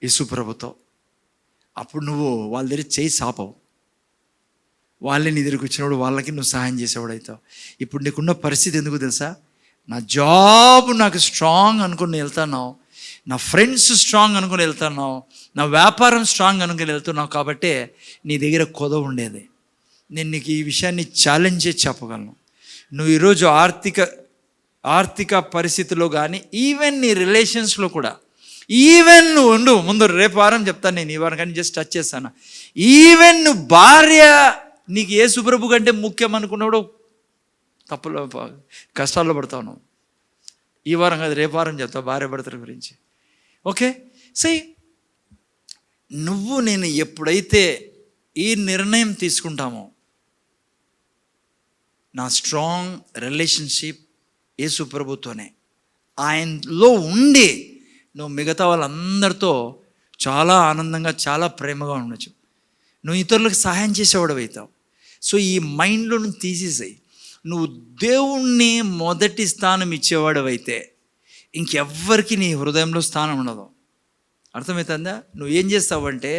యేసు ప్రభుతో. అప్పుడు నువ్వు వాళ్ళ దగ్గర చేయి సాపవు, వాళ్ళే నీ దగ్గరికి వచ్చినప్పుడు వాళ్ళకి నువ్వు సహాయం చేసేవాడు అవుతావు. ఇప్పుడు నీకున్న పరిస్థితి ఎందుకు తెలుసా? నా జాబ్ నాకు స్ట్రాంగ్ అనుకుని వెళ్తున్నావు, నా ఫ్రెండ్స్ స్ట్రాంగ్ అనుకుని వెళ్తున్నావు, నా వ్యాపారం స్ట్రాంగ్ అనుకుని వెళ్తున్నావు. కాబట్టి నీ దగ్గర కొదవ ఉండేది. నేను నీకు ఈ విషయాన్ని ఛాలెంజ్ చేసి చెప్పగలను. నువ్వు ఈరోజు ఆర్థిక పరిస్థితిలో కానీ, ఈవెన్ నీ రిలేషన్స్లో కూడా, ఈవెన్ నువ్వు ఉండు, ముందు రేపు వారం చెప్తాను నేను, ఈ వారం కానీ జస్ట్ టచ్ చేస్తాను. ఈవెన్ నువ్వు భార్య నీకు యేసు ప్రభు కంటే ముఖ్యం అనుకున్నప్పుడు తప్పులో కష్టాల్లో పడతావు నువ్వు. ఈ వారం కాదు, రేపు వారం చెప్తావు భార్య భర్తల గురించి. ఓకే, నువ్వు నేను ఎప్పుడైతే ఈ నిర్ణయం తీసుకుంటామో, నా స్ట్రాంగ్ రిలేషన్షిప్ యేసు ప్రభుతోనే, ఆయనలో ఉండి నువ్వు మిగతా వాళ్ళందరితో చాలా ఆనందంగా చాలా ప్రేమగా ఉండొచ్చు. నువ్వు ఇతరులకు సహాయం చేసేవాడు అవుతావు. సో ఈ మైండ్లో నువ్వు తీసేసాయి. నువ్వు దేవుణ్ణి మొదటి స్థానం ఇచ్చేవాడవైతే ఇంకెవ్వరికి నీ హృదయంలో స్థానం ఉండదు. అర్థమవుతుందా? నువ్వు ఏం చేస్తావంటే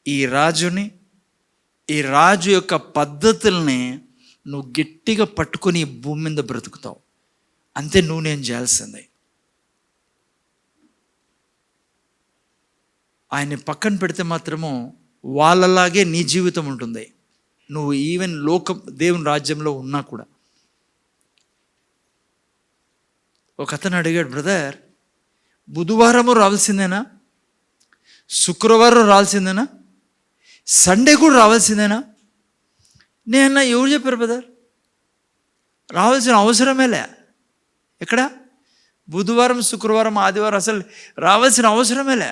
ఈ రాజు యొక్క పద్ధతుల్ని నువ్వు గట్టిగా పట్టుకొని ఈ భూమి మీద బ్రతుకుతావు. అంతే నువ్వు నేను చేయాల్సింది. ఆయన్ని పక్కన పెడితే మాత్రము వాళ్ళలాగే నీ జీవితం ఉంటుంది. నువ్వు ఈవెన్ దేవుని రాజ్యంలో ఉన్నా కూడా. ఒక అతను అడిగాడు, బ్రదర్ బుధవారము రావాల్సిందేనా, శుక్రవారం రావాల్సిందేనా, సండే కూడా రావాల్సిందేనా? నేనన్నా ఎవరు చెప్పారు బ్రదర్? రావాల్సిన అవసరమేలే. ఎక్కడ? బుధవారం, శుక్రవారం, ఆదివారం అసలు రావాల్సిన అవసరమేలే.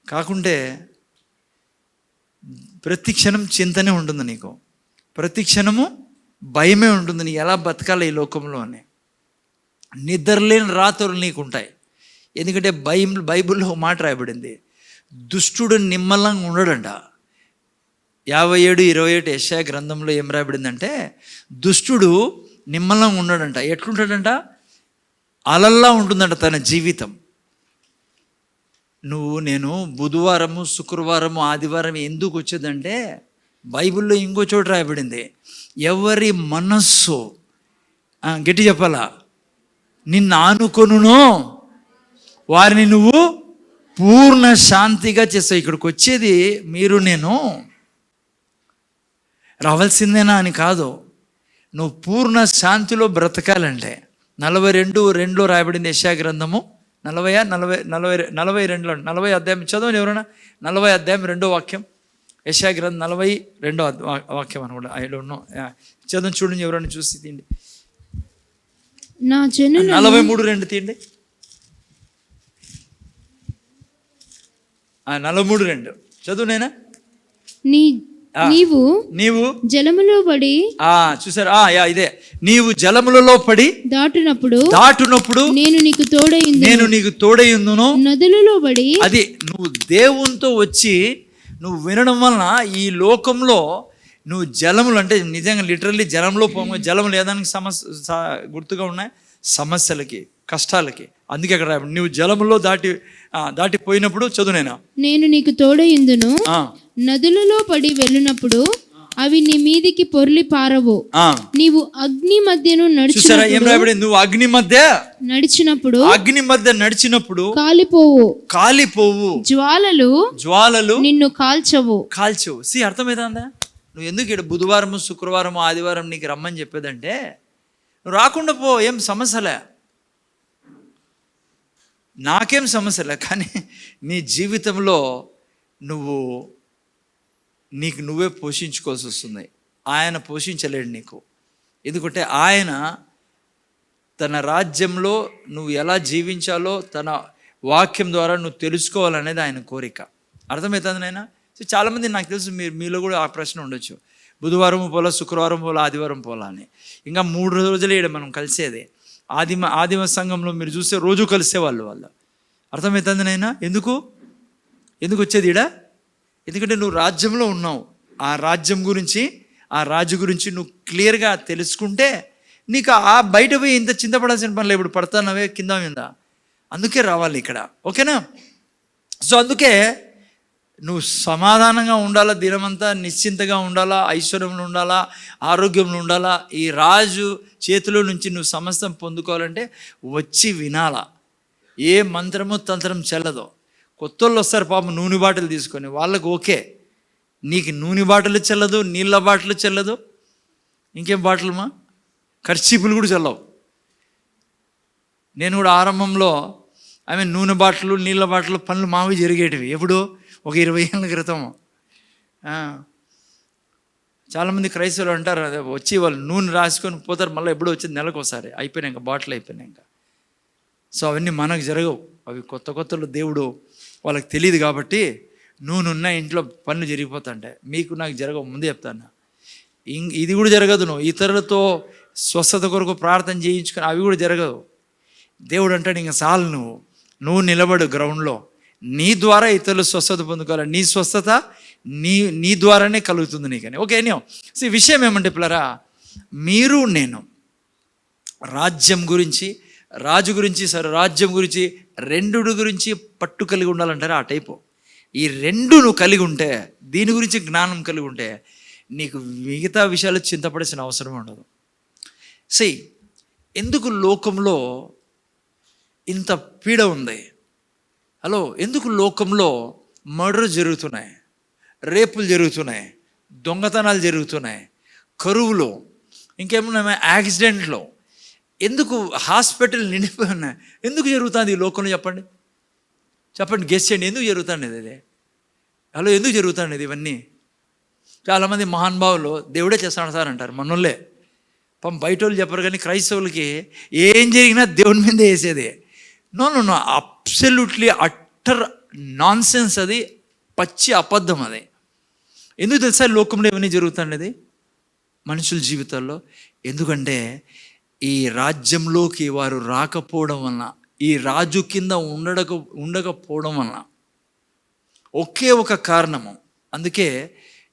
కాకుంటే ప్రతి క్షణం చింతనే ఉంటుంది నీకు, ప్రతి క్షణము భయమే ఉంటుంది. నీ ఎలా బతకాలి ఈ లోకంలో అని. నిద్రలేని రాత్రులు నీకు ఉంటాయి. ఎందుకంటే బైబిల్లో ఒక మాట రాయబడింది, దుష్టుడు నిమ్మలంగా ఉండడంట. 57:28 యెషయా గ్రంథంలో ఏం రాయబడిందంటే, దుష్టుడు నిమ్మలంగా ఉండడంట. ఎట్లుంటాడంట? అలల్లా ఉంటుందంట తన జీవితం. నేను బుధవారము, శుక్రవారము, ఆదివారం ఎందుకు వచ్చేదంటే, బైబిల్లో ఇంకో చోట రాయబడింది, ఎవరి మనస్సు గట్టి చెప్పాలా, నిన్ను ఆనుకొనునో వారిని నువ్వు పూర్ణ శాంతిగా చేస్తావు. ఇక్కడికి వచ్చేది నేను రావాల్సిందేనా అని కాదు, నువ్వు పూర్ణ శాంతిలో బ్రతకాలంటే. 42:2 రాయబడింది యెషయా గ్రంథము. 40 అధ్యాయం చదవని ఎవరైనా? 40 అధ్యాయం 2వ వాక్యం, యెషయా గ్రంథం 42వ వాక్యం అనుకుంటా. ఐ డోంట్ నో, చదవని చూడండి, ఎవరైనా చూసి తీయండి. 43:2 తీయండి. 43:2 చదువు నేనా? నీవు జలములో పడి, చూసారా, ఇదే, నీవు జలములలో పడి దాటునప్పుడు నేను నీకు తోడైందును. నదులలో పడి, అది నువ్వు దేవునితో వచ్చి నువ్వు వినడం వలన ఈ లోకంలో నువ్వు జలములు అంటే నిజంగా లిటరల్లీ జలంలో జలములు ఏదానికి సమస్య గుర్తుగా ఉన్నాయి, సమస్యలకి, కష్టాలకి. అందుకే అక్కడ నువ్వు జలములో దాటిపోయినప్పుడు చదువునేనా, నేను నీకు తోడైందును. నదులలో పడి వెళ్ళినప్పుడు అవి నీ మీదికి పొర్లి పారవు. నీవు అగ్ని మధ్యను నువ్వు అగ్ని మధ్య నడిచినప్పుడు కాలిపోవు. జ్వాలలు నిన్ను కాల్చవు. అర్థమైందా? నువ్వు ఎందుకు ఇక్కడ బుధవారము, శుక్రవారము, ఆదివారం నీకు రమ్మని చెప్పేదంటే, నువ్వు రాకుండా పో, ఏం సమస్యలే, నాకేం సమస్యలే. కానీ నీ జీవితంలో నీకు నువ్వే పోషించుకోవాల్సి వస్తుంది. ఆయన పోషించలేడు నీకు. ఎందుకంటే ఆయన తన రాజ్యంలో నువ్వు ఎలా జీవించాలో తన వాక్యం ద్వారా నువ్వు తెలుసుకోవాలనేది ఆయన కోరిక. అర్థమవుతుంది నాయనా? సో చాలామంది నాకు తెలుసు మీలో కూడా ఆ ప్రశ్న ఉండొచ్చు, బుధవారం పోలా, శుక్రవారం పోలా, ఆదివారం పోలా అని. ఇంకా 3 రోజులే ఇక్కడ మనం కలిసేది. ఆదిమ సంఘంలో మీరు చూస్తే రోజు కలిసేవాళ్ళు. అర్థమవుతుంది నాయనా? ఎందుకు వచ్చేది ఈడ? ఎందుకంటే నువ్వు రాజ్యంలో ఉన్నావు. ఆ రాజ్యం గురించి, ఆ రాజు గురించి నువ్వు క్లియర్గా తెలుసుకుంటే నీకు ఆ బయట పోయి ఇంత చింతపడాల్సిన పనులు, ఇప్పుడు పడతానవే కింద మీద. అందుకే రావాలి ఇక్కడ, ఓకేనా? సో అందుకే నువ్వు సమాధానంగా ఉండాలా, దినమంతా నిశ్చింతగా ఉండాలా, ఐశ్వర్యంలో ఉండాలా, ఆరోగ్యంలో ఉండాలా. ఈ రాజు చేతిలో నుంచి నువ్వు సమస్తం పొందుకోవాలంటే వచ్చి వినాలా. ఏ మంత్రము తంత్రం చెల్లదు. కొత్తోళ్ళు వస్తారు పాపం నూనె బాటలు తీసుకొని, వాళ్ళకు ఓకే. నీకు నూనె బాటలు చెల్లదు, నీళ్ళ బాటలు చెల్లదు, ఇంకేం బాటలమా, ఖర్చీపులు కూడా చెల్లవు. నేను కూడా ఆరంభంలో నూనె బాటలు, నీళ్ళ బాటలు పనులు మావి జరిగేటివి. ఎప్పుడు? ఒక 20 ఏళ్ళ క్రితం. చాలామంది క్రైస్తవులు అంటారు, వచ్చి వాళ్ళు నూనె రాసుకొని పోతారు, మళ్ళీ ఎప్పుడో వచ్చింది నెలకు ఒకసారి, అయిపోయినాక బాటిల్ అయిపోయినాక. సో అవన్నీ మనకు జరగవు. అవి కొత్తలో దేవుడు వాళ్ళకి తెలియదు కాబట్టి నూనె ఉన్న ఇంట్లో పనులు జరిగిపోతుంటాయి. మీకు నాకు జరగవు, ముందే చెప్తాను. ఇది కూడా జరగదు. నువ్వు ఇతరులతో స్వస్థత కొరకు ప్రార్థన చేయించుకొని అవి కూడా జరగదు. దేవుడు అంటాడు, ఇంకా చాలు, నువ్వు నిలబడు గ్రౌండ్లో, నీ ద్వారా ఇతరులు స్వస్థత పొందుకోవాలి. నీ స్వస్థత నీ ద్వారానే కలుగుతుంది నీకని. ఓకే ఎనియో. సో ఈ విషయం ఏమంటే పిల్లరా, మీరు నేను రాజ్యం గురించి, రాజు గురించి, రాజ్యం గురించి, రెండుడు గురించి పట్టు కలిగి ఉండాలంటారా ఆ టైపు. ఈ రెండు నువ్వు కలిగి ఉంటే, దీని గురించి జ్ఞానం కలిగి ఉంటే నీకు మిగతా విషయాలు చింతపడాల్సిన అవసరం ఉండదు. ఎందుకు లోకంలో ఇంత పీడ ఉంది? హలో, ఎందుకు లోకంలో మర్డర్ జరుగుతున్నాయి, రేపులు జరుగుతున్నాయి, దొంగతనాలు జరుగుతున్నాయి, కరువులో, ఇంకేమన్నా యాక్సిడెంట్లో, ఎందుకు హాస్పిటల్ నిండిపోయి ఉన్నాయి? ఎందుకు జరుగుతుంది ఈ లోకంలో? చెప్పండి, గెస్ చేయండి. ఎందుకు జరుగుతుంది ఇది? హలో, ఎందుకు జరుగుతుంది ఇది? ఇవన్నీ చాలామంది మహానుభావులు దేవుడే చేస్తాడు సార్ అంటారు, మనోళ్ళే. బయట వాళ్ళు చెప్పరు, కానీ క్రైస్తవులకి ఏం జరిగినా దేవుని మీదే వేసేది. No, absolutely utter nonsense అది, పచ్చి అబద్ధం అది. ఎందుకు తెలుసా లోకంలో ఇవన్నీ జరుగుతుండేది మనుషుల జీవితాల్లో? ఎందుకంటే ఈ రాజ్యంలోకి వారు రాకపోవడం వలన, ఈ రాజు కింద ఉండకపోవడం వలన, ఒకే ఒక కారణము. అందుకే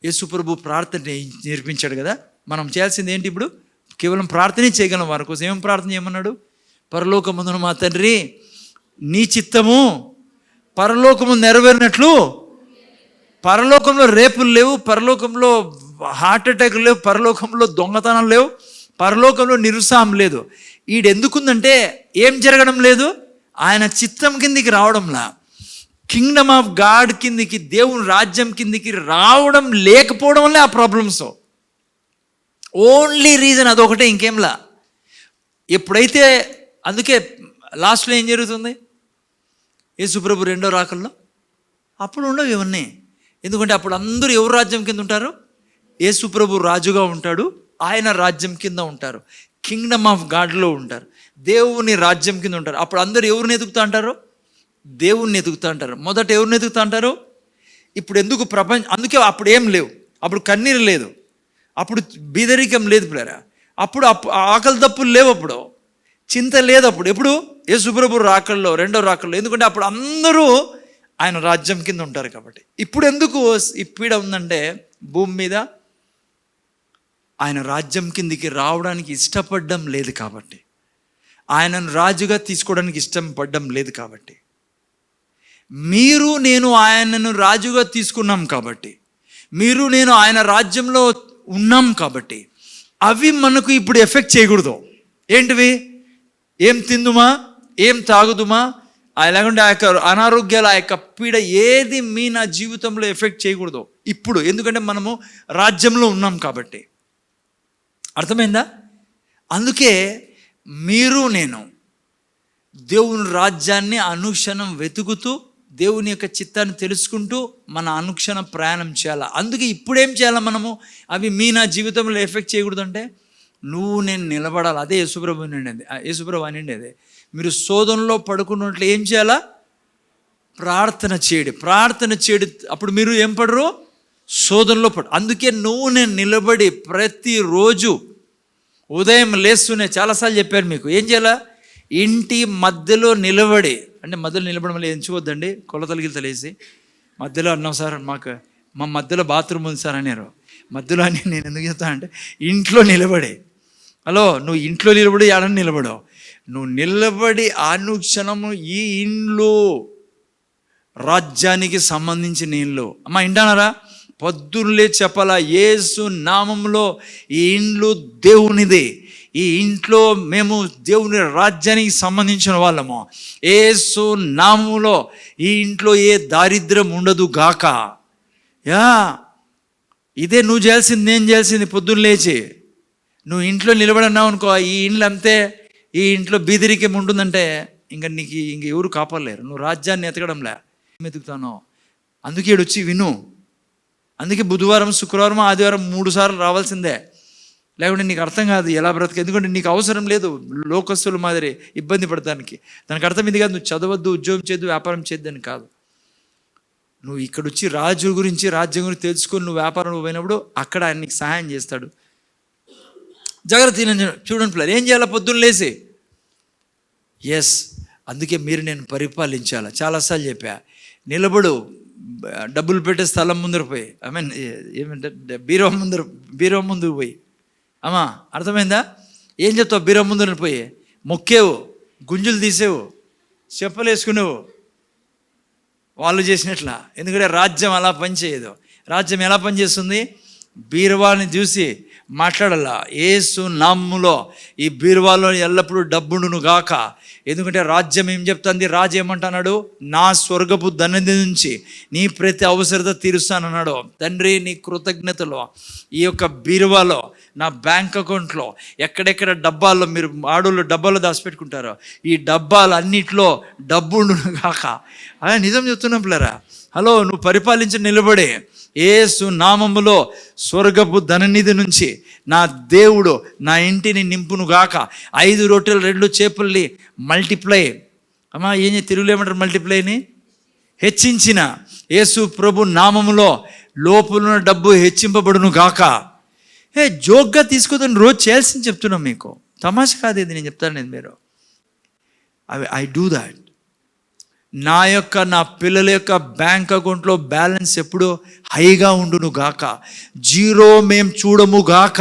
యేసుప్రభు ప్రార్థన నేర్పించాడు కదా. మనం చేయాల్సింది ఏంటి ఇప్పుడు? కేవలం ప్రార్థనే చేయగలం. వారి కోసం ఏం ప్రార్థన చేయమన్నాడు? పరలోకమందున మా తండ్రి, నీ చిత్తము పరలోకము నెరవేరినట్లు. పరలోకంలో రేపులు లేవు, పరలోకంలో హార్ట్ అటాక్ లేవు, పరలోకంలో దొంగతనం లేవు, పరలోకంలో నిరుత్సాహం లేదు. ఈడెందుకుందంటే ఏం జరగడం లేదు? ఆయన చిత్తం కిందికి రావడంలా, కింగ్డమ్ ఆఫ్ గాడ్ కిందికి, దేవుని రాజ్యం కిందికి రావడం లేకపోవడం వల్లే ఆ ప్రాబ్లమ్స్. ఓన్లీ రీజన్ అదొకటే, ఇంకేంలా. ఎప్పుడైతే, అందుకే లాస్ట్లో ఏం జరుగుతుంది? యేసుప్రభు రెండో రాకల్లో అప్పుడు ఉండవు ఇవన్నీ. ఎందుకంటే అప్పుడు అందరూ ఎవరు రాజ్యం కింద ఉంటారు? యేసుప్రభు రాజుగా ఉంటాడు, ఆయన రాజ్యం కింద ఉంటారు, కింగ్డమ్ ఆఫ్ గాడ్లో ఉంటారు, దేవుని రాజ్యం కింద ఉంటారు. అప్పుడు అందరూ ఎవరిని ఎదుగుతూ అంటారు? దేవుణ్ణి ఎదుగుతూ అంటారు. మొదట ఎవరిని ఎదుగుతూ అంటారు? ఇప్పుడు ఎందుకు ప్రపంచం, అందుకే అప్పుడు ఏం లేవు, అప్పుడు కన్నీరు లేదు, అప్పుడు బీదరికం లేదు పిల్లరా, అప్పుడు ఆకలి దప్పులు లేవు, అప్పుడు చింత లేదు. అప్పుడు ఎప్పుడు? యేసుప్రభు రాకల్లో, రెండో రాకల్లో. ఎందుకంటే అప్పుడు అందరూ ఆయన రాజ్యం కింద ఉంటారు కాబట్టి. ఇప్పుడు ఎందుకు ఈ పీడ ఉందంటే, భూమి మీద ఆయన రాజ్యం కిందికి రావడానికి ఇష్టపడడం లేదు కాబట్టి, ఆయనను రాజుగా తీసుకోవడానికి ఇష్టపడడం లేదు కాబట్టి. మీరు నేను ఆయనను రాజుగా తీసుకున్నాం కాబట్టి, మీరు నేను ఆయన రాజ్యంలో ఉన్నాం కాబట్టి, అవి మనకు ఇప్పుడు ఎఫెక్ట్ చేయకూడదు. ఏంటివి? ఏం తిందుమా, ఏం తాగుదుమా, లేకుంటే ఆ యొక్క అనారోగ్యాలు, ఆ యొక్క పీడ ఏది నా జీవితంలో ఎఫెక్ట్ చేయకూడదు ఇప్పుడు. ఎందుకంటే మనము రాజ్యంలో ఉన్నాం కాబట్టి. అర్థమైందా? అందుకే మీరు నేను దేవుని రాజ్యాన్ని అనుక్షణం వెతుకుతూ, దేవుని యొక్క చిత్తాన్ని తెలుసుకుంటూ మన అనుక్షణ ప్రయాణం చేయాలి. అందుకే ఇప్పుడేం చేయాలి మనము? అవి నా జీవితంలో ఎఫెక్ట్ చేయకూడదు అంటే నువ్వు నేను నిలబడాలి. అదే యేసుప్రభు అనిండేది. మీరు శోధనలో పడుకున్నట్లు ఏం చేయాలా? ప్రార్థన చేయడు. అప్పుడు మీరు ఏం పడరు? శోధనలో పడు. అందుకే నువ్వు నేను నిలబడి ప్రతిరోజు ఉదయం లేస్తూనే, చాలాసార్లు చెప్పాను మీకు, ఏం చేయాలా? ఇంటి మధ్యలో నిలబడి, అంటే మధ్యలో నిలబడడం వల్ల ఎంచుకోవద్దండి, కొలతలు గిలతలేసి మధ్యలో అన్నాం సార్, మా మధ్యలో బాత్రూమ్ ఉంది సార్ అన్నారు. మధ్యలో అని నేను ఎందుకు చెప్తాను అంటే, ఇంట్లో నిలబడి, హలో నువ్వు ఇంట్లో నిలబడి ఆడని నిలబడవు, నువ్వు నిలబడి అనుక్షణము ఈ ఇండ్లు రాజ్యానికి సంబంధించిన ఇండ్లు. అమ్మ ఇంటానారా? పొద్దున్నే చెప్పాలా, యేసు నామంలో ఈ ఇండ్లు దేవునిది, ఈ ఇంట్లో మేము దేవుని రాజ్యానికి సంబంధించిన వాళ్ళము, యేసు నామంలో ఈ ఇంట్లో ఏ దారిద్ర్యం ఉండదు గాక. ఇదే నువ్వు చేయాల్సింది, నేను చేయాల్సింది. పొద్దున్న లేచి నువ్వు ఇంట్లో నిలబడన్నావు అనుకో, ఈ ఇండ్లు అంతే, ఈ ఇంట్లో బీదరికం ఉంటుందంటే నీకు ఎవరు కాపాడలేరు. నువ్వు రాజ్యాన్ని ఎతకడంలే, ఎతుకుతాను. అందుకే వచ్చి విను. అందుకే బుధవారం, శుక్రవారం, ఆదివారం 3 సార్లు రావాల్సిందే, లేకుంటే నీకు అర్థం కాదు ఎలా బ్రతక. ఎందుకంటే నీకు అవసరం లేదు లోకస్తుల మాదిరి ఇబ్బంది పడటానికి. దానికి అర్థం ఇది కాదు, నువ్వు చదవద్దు, ఉద్యోగం చేయద్దు, వ్యాపారం చేయద్దని కాదు. నువ్వు ఇక్కడ వచ్చి రాజు గురించి, రాజ్యం గురించి తెలుసుకొని నువ్వు వ్యాపారం పోయినప్పుడు అక్కడ ఆయన నీకు సహాయం చేస్తాడు. జాగ్రత్త. చూడండి పిల్లలు, ఏం చేయాలి? పొద్దున్న లేసి అందుకే మీరు నేను పరిపాలించాలి. చాలాసార్లు చెప్పా, నిలబడు, డబ్బులు పెట్టే స్థలం ముందర పోయి, ఐ మీన్ ఏమంటే బీరో ముందు పోయి, అమ్మా అర్థమైందా? ఏం చెప్తావు? బీరో ముందర పోయి మొక్కేవు, గుంజులు తీసేవు, చెప్పులు వేసుకునేవు, వాళ్ళు చేసినట్లా. ఎందుకంటే రాజ్యం అలా పనిచేయదు. రాజ్యం ఎలా పనిచేస్తుంది? బీరువాని చూసి మాట్లాడాల. యేసు నామములో ఈ బీరువాలో ఎల్లప్పుడూ డబ్బుండును గాక. ఎందుకంటే రాజ్యం ఏం చెప్తుంది? రాజు ఏమంటున్నాడు? నా స్వర్గపు ధననిధి నుంచి నీ ప్రతి అవసరత తీరుస్తానన్నాడు. తండ్రి, నీ కృతజ్ఞతలో ఈ యొక్క బీరువాలో, నా బ్యాంక్ అకౌంట్లో, ఎక్కడెక్కడ డబ్బాల్లో మీరు ఆడోళ్ళు డబ్బాలో దాచిపెట్టుకుంటారో ఈ డబ్బాలు అన్నిట్లో డబ్బు ఉండును గాక. నిజం చెప్తున్నాం పిల్లరా. హలో, నువ్వు పరిపాలించి నిలబడే యేసు నామములో స్వర్గపు ధననిధి నుంచి నా దేవుడు నా ఇంటిని నింపును గాక. 5 రొట్టెలు 2 చేపల్ని మల్టిప్లై, అమ్మా ఏం తెలుగులో ఏమంటారు మల్టిప్లైని? హెచ్చించిన యేసు ప్రభు నామములో లోపల డబ్బు హెచ్చింపబడును గాక. జోక్గా తీసుకోదని రోజు చేయాల్సింది చెప్తున్నాం మీకు. తమాషా కాదు ఇది, నేను చెప్తాను. మీరు ఐ డూ దాట్. నా పిల్లల యొక్క బ్యాంక్ అకౌంట్లో బ్యాలెన్స్ ఎప్పుడూ హైగా ఉండును గాక. జీరో మేము చూడము గాక.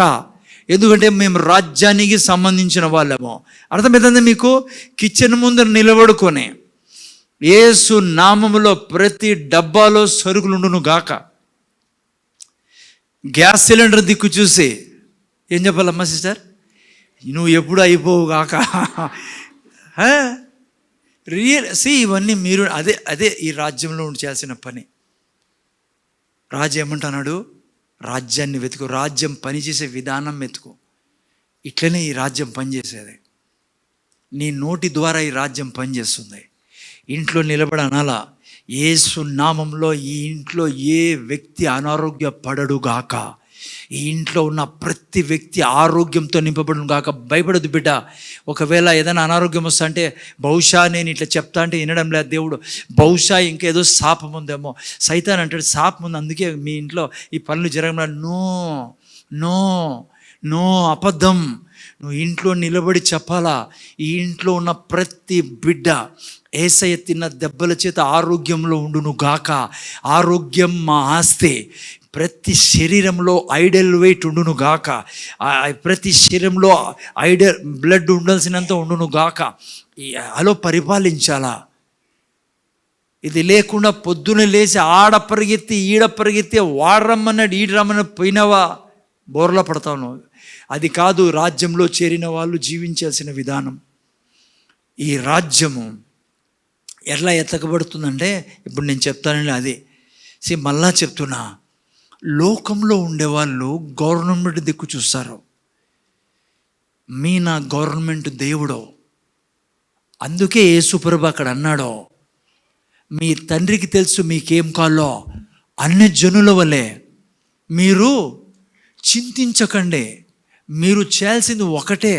ఎందుకంటే మేము రాజ్యానికి సంబంధించిన వాళ్ళము. అర్థమవుతుంది మీకు? కిచెన్ ముందర నిలబడుకొని యేసు నామములో ప్రతి డబ్బాలో సరుకులు ఉండును గాక. గ్యాస్ సిలిండర్ దిక్కు చూసి ఏం చెప్పాలమ్మా సిస్టర్? నువ్వు ఎప్పుడు అయిపోవు గాక. ఇవన్నీ మీరు అదే ఈ రాజ్యంలో ఉండి చేయాల్సిన పని. రాజు ఏమంటున్నాడు? రాజ్యాన్ని వెతుకు, రాజ్యం పనిచేసే విధానం వెతుకు. ఇట్లనే ఈ రాజ్యం పనిచేసేది. నీ నోటి ద్వారా ఈ రాజ్యం పనిచేస్తుంది. ఇంట్లో నిలబడి అనాలా, యేసు నామంలో ఈ ఇంట్లో ఏ వ్యక్తి అనారోగ్య పడడుగాక. ఈ ఇంట్లో ఉన్న ప్రతి వ్యక్తి ఆరోగ్యంతో నింపబడును గాక. భయపడదు బిడ్డ. ఒకవేళ ఏదైనా అనారోగ్యం వస్తా అంటే బహుశా నేను ఇట్లా చెప్తా అంటే వినడం లేదు దేవుడు, బహుశా ఇంకేదో శాపం ఉందేమో. సైతాన్ అంటాడు శాపం ఉంది అందుకే మీ ఇంట్లో ఈ పనులు జరగడం. నో నో నో, అబద్ధం. నువ్వు ఇంట్లో నిలబడి చెప్పాలా, ఈ ఇంట్లో ఉన్న ప్రతి బిడ్డ యేసయ్య తిన్న దెబ్బల చేత ఆరోగ్యంలో ఉండును గాక. ఆరోగ్యం మా ఆస్తి. ప్రతి శరీరంలో ఐడల్ వెయిట్ ఉండును గాక. ప్రతి శరీరంలో ఐడల్ బ్లడ్ ఉండాల్సినంత ఉండును గాక. అలో పరిపాలించాలా. ఇది లేకుండా పొద్దున లేచి ఆడ పరిగెత్తి ఈడ పరిగెత్తి వాడరమ్మన్నాడు ఈడ రమ్మన్నాడు పోయినావా, బోర్లా పడతావు. అది కాదు రాజ్యంలో చేరిన వాళ్ళు జీవించాల్సిన విధానం. ఈ రాజ్యము ఎట్లా ఎత్తకబడుతుందంటే ఇప్పుడు నేను చెప్తానని అది మళ్ళా చెప్తున్నా. లోకంలో ఉండేవాళ్ళు గవర్నమెంట్ దిక్కు చూస్తారు. నా గవర్నమెంట్ దేవుడు. అందుకే యేసుప్రభు అక్కడ అన్నాడో, మీ తండ్రికి తెలుసు మీకేం కావాలో. అన్ని జనుల వలె మీరు చింతించకండి. మీరు చేయాల్సింది ఒకటే,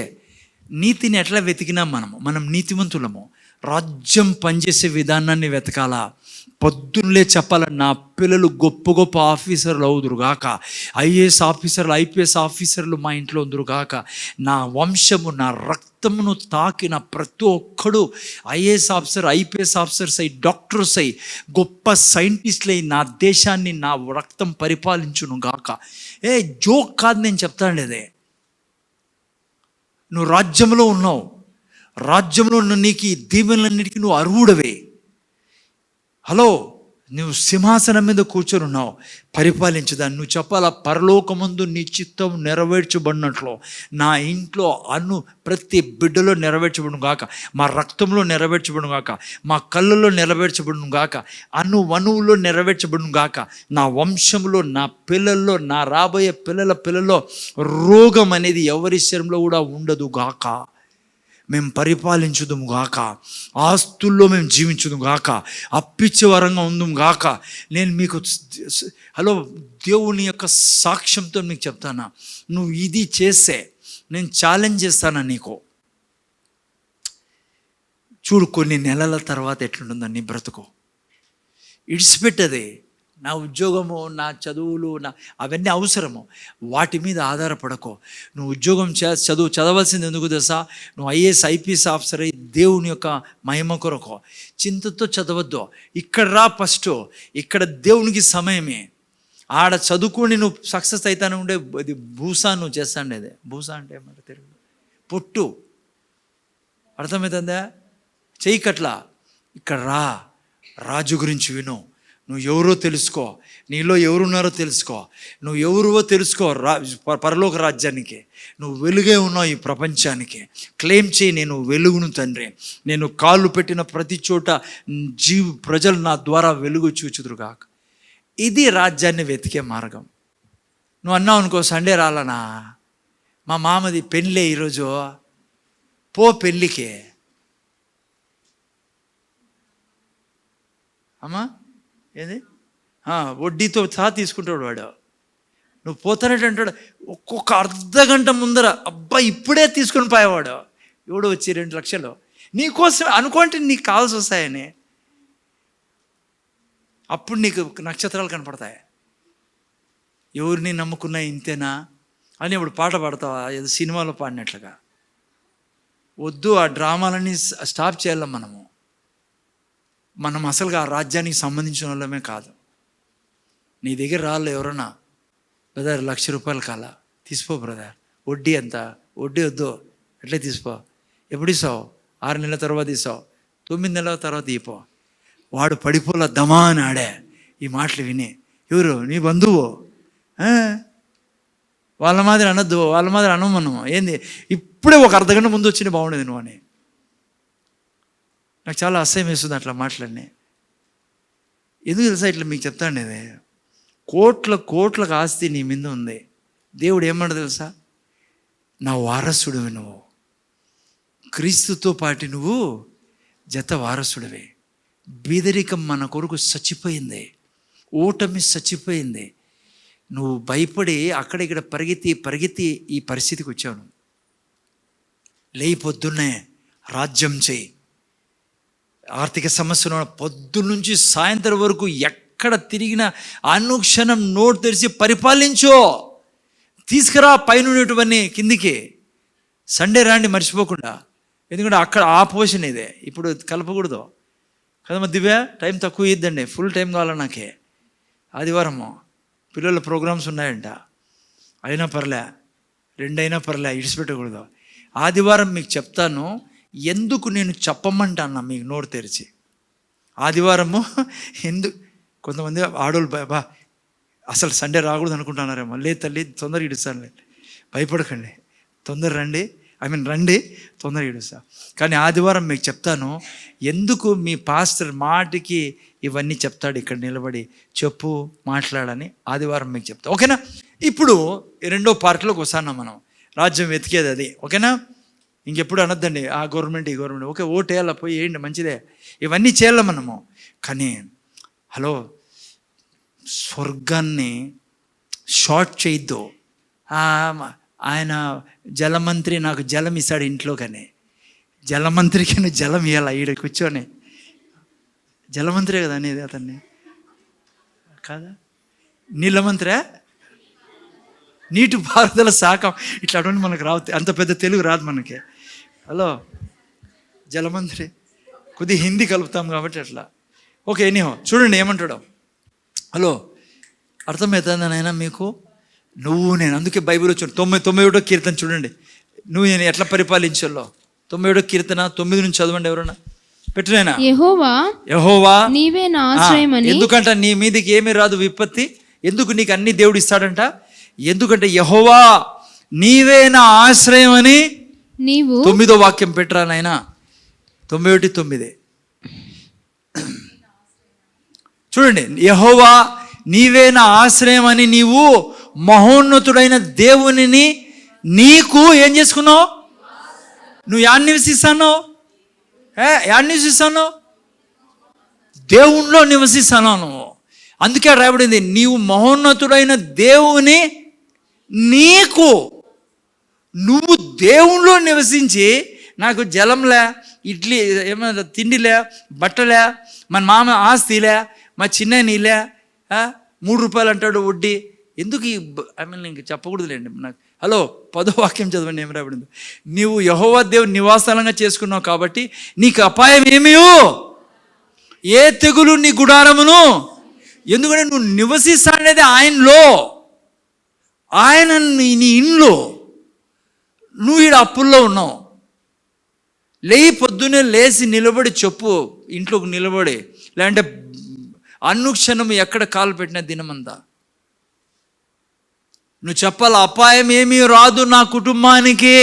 నీతిని ఎట్లా వెతికినా మనం నీతిమంతులము. రాజ్యం పనిచేసే విధానాన్ని వెతకాలా. పొద్దున్నే చెప్పాల, నా పిల్లలు గొప్ప గొప్ప ఆఫీసర్లు అవుదురుగాక, ఐఏఎస్ ఆఫీసర్లు ఐపీఎస్ ఆఫీసర్లు మా ఇంట్లో ఉందురుగాక. నా వంశము నా రక్తమును తాకిన ప్రతి ఒక్కడు ఐఏఎస్ ఆఫీసర్ ఐపీఎస్ ఆఫీసర్స్ అయి డాక్టర్స్ అయి గొప్ప సైంటిస్టులు అయి నా దేశాన్ని నా రక్తం పరిపాలించును గాక. జోక్ కాదు నేను చెప్తాను. అదే నువ్వు రాజ్యంలో ఉన్నావు. రాజ్యంలో ఉన్న నీకు ఈ దీవెనలన్నిటికీ నువ్వు అర్హుడవే. హలో, నువ్వు సింహాసనం మీద కూర్చొని ఉన్నావు, పరిపాలించదాన్ని. నువ్వు చెప్పాలా, పరలోకమందు నీ చిత్తం నెరవేర్చబడినట్లు నా ఇంట్లో ప్రతి బిడ్డలో నెరవేర్చబడును గాక, మా రక్తంలో నెరవేర్చబడును గాక, మా కళ్ళలో నెరవేర్చబడును గాక, వనువులో నెరవేర్చబడును గాక. నా వంశంలో నా పిల్లల్లో నా రాబోయే పిల్లల్లో రోగం అనేది ఎవరి శరీరంలో కూడా ఉండదు గాక. మేము పరిపాలించుదుము గాక. ఆస్తుల్లో మేము జీవించుదుము గాక. అప్పిచ్చే వరంగా ఉందుము గాక. నేను మీకు హలో దేవుని యొక్క సాక్ష్యంతో మీకు చెప్తానా, నువ్వు ఇది చేస్తే నేను ఛాలెంజ్ చేస్తానా నీకు. చూడు కొన్ని నెలల తర్వాత ఎట్లుంటుందని నీ బ్రతుకు. ఇడిచిపెట్టది నా ఉద్యోగము, నా చదువులు, అవన్నీ అవసరము. వాటి మీద ఆధారపడకో. నువ్వు ఉద్యోగం చదవాల్సింది ఎందుకు తెలుసా? నువ్వు ఐఏఎస్ ఐపీఎస్ ఆఫీసర్ అయ్యి దేవుని యొక్క మహిమ కొరకు. చింతతో చదవద్దు. ఇక్కడ రా ఫస్ట్. ఇక్కడ దేవునికి సమయమే. ఆడ చదువుకొని నువ్వు సక్సెస్ అవుతానే ఉండే అది భూసా నువ్వు చేస్తాండేది. భూసా అంటే మరి తెలుగు పొట్టు, అర్థమవుతుందా? చెయ్యికట్లా. ఇక్కడ రా, రాజు గురించి విను. నువ్వు ఎవరో తెలుసుకో, నీలో ఎవరున్నారో తెలుసుకో, నువ్వు ఎవరో తెలుసుకో. పరలోక రాజ్యానికి నువ్వు వెలుగే ఉన్నావు, ఈ ప్రపంచానికి. క్లెయిమ్ చేయి, నేను వెలుగును తండ్రి. నేను కాళ్ళు పెట్టిన ప్రతి చోట ప్రజలు నా ద్వారా వెలుగు చూచుదురుగాక. ఇది రాజ్యాన్ని వెతికే మార్గం. నువ్వు అన్నావు అనుకో, సండే రాలనా, మా మామది పెళ్ళే ఈరోజు, పో పెళ్ళికి. అమ్మా ఏది వడ్డీతో సహా తీసుకుంటాడు వాడు. నువ్వు పోతానంటే అంటాడు, ఒక్కొక్క అర్ధగంట ముందర అబ్బా ఇప్పుడే తీసుకొని పోయేవాడు. ఎవడో వచ్చి 2 లక్షలు నీకోసం అనుకోంటే నీకు కావాల్సి వస్తాయని. అప్పుడు నీకు నక్షత్రాలు కనపడతాయి. ఎవరిని నమ్ముకున్నా ఇంతేనా అని ఇప్పుడు పాట పాడతావా? ఏదో సినిమాలో పాడినట్లుగా. వద్దు, ఆ డ్రామాలన్నీ స్టాప్ చేయాలి. మనం అసలుగా ఆ రాజ్యానికి సంబంధించిన వాళ్ళమే కాదు. నీ దగ్గర రాళ్ళు ఎవరన్నా, బ్రదర్ 1,00,000 రూపాయలు కాలా తీసిపో బ్రదర్, వడ్డీ ఎంత, వడ్డీ వద్దు, ఎట్లే తీసిపో. ఎప్పుడు ఇస్తావు? 6 నెలల తర్వాత ఇస్తావు, 9 నెలల తర్వాత ఇపో. వాడు పడిపోలా దమా అని ఆడే ఈ మాటలు విని. ఎవరు? నీ బంధువు. వాళ్ళ మాదిరి అనొద్దు, వాళ్ళ మాదిరి అనమను. ఏంది ఇప్పుడే ఒక అర్ధగంట ముందు వచ్చిన బాగుండేది నువ్వు అని. నాకు చాలా అసహ్యం వేస్తుంది అట్లా మాటలన్నీ. ఎందుకు తెలుసా ఇట్లా మీకు చెప్తాండి, ఇది కోట్లకు ఆస్తి నీ మీద ఉంది. దేవుడు ఏమన్నాడు తెలుసా? నా వారసుడివి నువ్వు, క్రీస్తుతో పాటు నువ్వు జత వారసుడివి. బీదరికం మన కొరకు చచ్చిపోయింది, ఓటమి చచ్చిపోయింది. నువ్వు భయపడి అక్కడ ఇక్కడ పరిగెత్తి ఈ పరిస్థితికి వచ్చావు. లేయి, పొద్దున్నే రాజ్యం చేయి. ఆర్థిక సమస్యలు పొద్దున్నుంచి సాయంత్రం వరకు ఎక్కడ తిరిగినా అనుక్షణం నోటు తెరిచి పరిపాలించో. తీసుకురా పైనటువంటి కిందికి. సండే రాండి మర్చిపోకుండా, ఎందుకంటే అక్కడ ఆ పోషన్ ఇదే. ఇప్పుడు కలపకూడదు కదమ్మా దివ్య, టైం తక్కువ ఇద్దండి, ఫుల్ టైం కావాలి నాకే. ఆదివారము పిల్లల ప్రోగ్రామ్స్ ఉన్నాయంట, అయినా పర్లే, 2 అయినా పర్లే, ఇడిచిపెట్టకూడదు. ఆదివారం మీకు చెప్తాను ఎందుకు నేను చెప్పమంటాను మీకు నోరు తెరిచి. ఆదివారము కొంతమంది ఆడోళ్ళు బా అసలు సండే రాకూడదు అనుకుంటున్నారేమో. లేదు తల్లి, తొందరగా ఇడుస్తానులే, భయపడకండి, తొందర రండి, రండి, తొందరగా ఇడుస్తా. కానీ ఆదివారం మీకు చెప్తాను ఎందుకు మీ పాస్టర్ మాటికి ఇవన్నీ చెప్తాడు ఇక్కడ నిలబడి, చెప్పు మాట్లాడని. ఆదివారం మీకు చెప్తా, ఓకేనా? ఇప్పుడు 2వ పార్ట్లోకి వస్తాను మనం. రాజ్యం వెతికేది అది, ఓకేనా? ఇంకెప్పుడు అనొద్దండి ఆ గవర్నమెంట్ ఈ గవర్నమెంట్. ఓకే, ఓటు వేయాల, పోయి వేయండి, మంచిదే, ఇవన్నీ చేయాలి మనము. కానీ హలో, స్వర్గాన్ని షార్ట్ చేయొద్దు. ఆయన జలమంత్రి నాకు జలం ఇస్తాడు ఇంట్లో, కానీ జలమంత్రికి నువ్వు జలం ఇవ్వాలా ఈడ కూర్చొని? జలమంత్రే కదా అనేది అతన్ని, కాదా? నీళ్ళ మంత్రే, నీటి పారుదల శాఖ, ఇట్లా అటువంటి మనకు రావు, అంత పెద్ద తెలుగు రాదు మనకి. హలో, జలమంత్రి, కొద్దిగా హిందీ కలుపుతాం కాబట్టి అట్లా. ఓకే, ఎనీహో చూడండి ఏమంటాడు. హలో, అర్థమవుతుందనైనా మీకు? నువ్వు నేను, అందుకే బైబిల్ వచ్చి 91వ కీర్తన చూడండి. నువ్వు నేను ఎట్లా పరిపాలించాలో 91వ కీర్తన 9 నుంచి చదవండి. ఎవరన్నా పెట్టినైనా. యెహోవా నీవే నా ఆశ్రయమని. ఎందుకంట నీ మీదకి ఏమీ రాదు విపత్తి. ఎందుకు నీకు అన్ని దేవుడు ఇస్తాడంట? ఎందుకంటే యెహోవా నీవే నా ఆశ్రయం అని నీవు 9వ వాక్యం పెట్టరా నాయనా, 91:9 చూడండి. యెహోవా నీవే నా ఆశ్రయం అని నీవు మహోన్నతుడైన దేవునిని నీకు ఏం చేసుకున్నావు? నువ్వు యాడ్ నివసిస్తాను, దేవుణ్ణిలో నివసిస్తాను నువ్వు. అందుకే రాయబడింది, నీవు మహోన్నతుడైన దేవుని నీకు. నువ్వు దేవుణ్ణిలో నివసించి నాకు జలంలే, ఇడ్లీ ఏమైనా తిండిలే, బట్టలే, మన మామ ఆస్తిలే, మా చిన్న నీలే, ₹3 అంటాడు వడ్డీ. ఎందుకు ఇంక చెప్పకూడదులేండి నాకు. హలో, 10వ వాక్యం చదవండి, ఏం రాబడింది? నీవు యెహోవా దేవుని నివాసస్థలంగా చేసుకున్నావు కాబట్టి నీకు అపాయం ఏమీయో, ఏ తెగులు నీ గుడారమును. ఎందుకంటే నువ్వు నివసిస్తానేది ఆయనలో, ఆయన నీ ఇంట్లో. నువ్వు ఈడ అప్పుల్లో ఉన్నావు. పొద్దున్నే లేచి నిలబడి చెప్పు, ఇంట్లోకి నిలబడి, లేదంటే అనుక్షణం ఎక్కడ కాలు పెట్టిన దినమంతా నువ్వు చెప్పాలి, అపాయం ఏమీ రాదు నా కుటుంబానికి,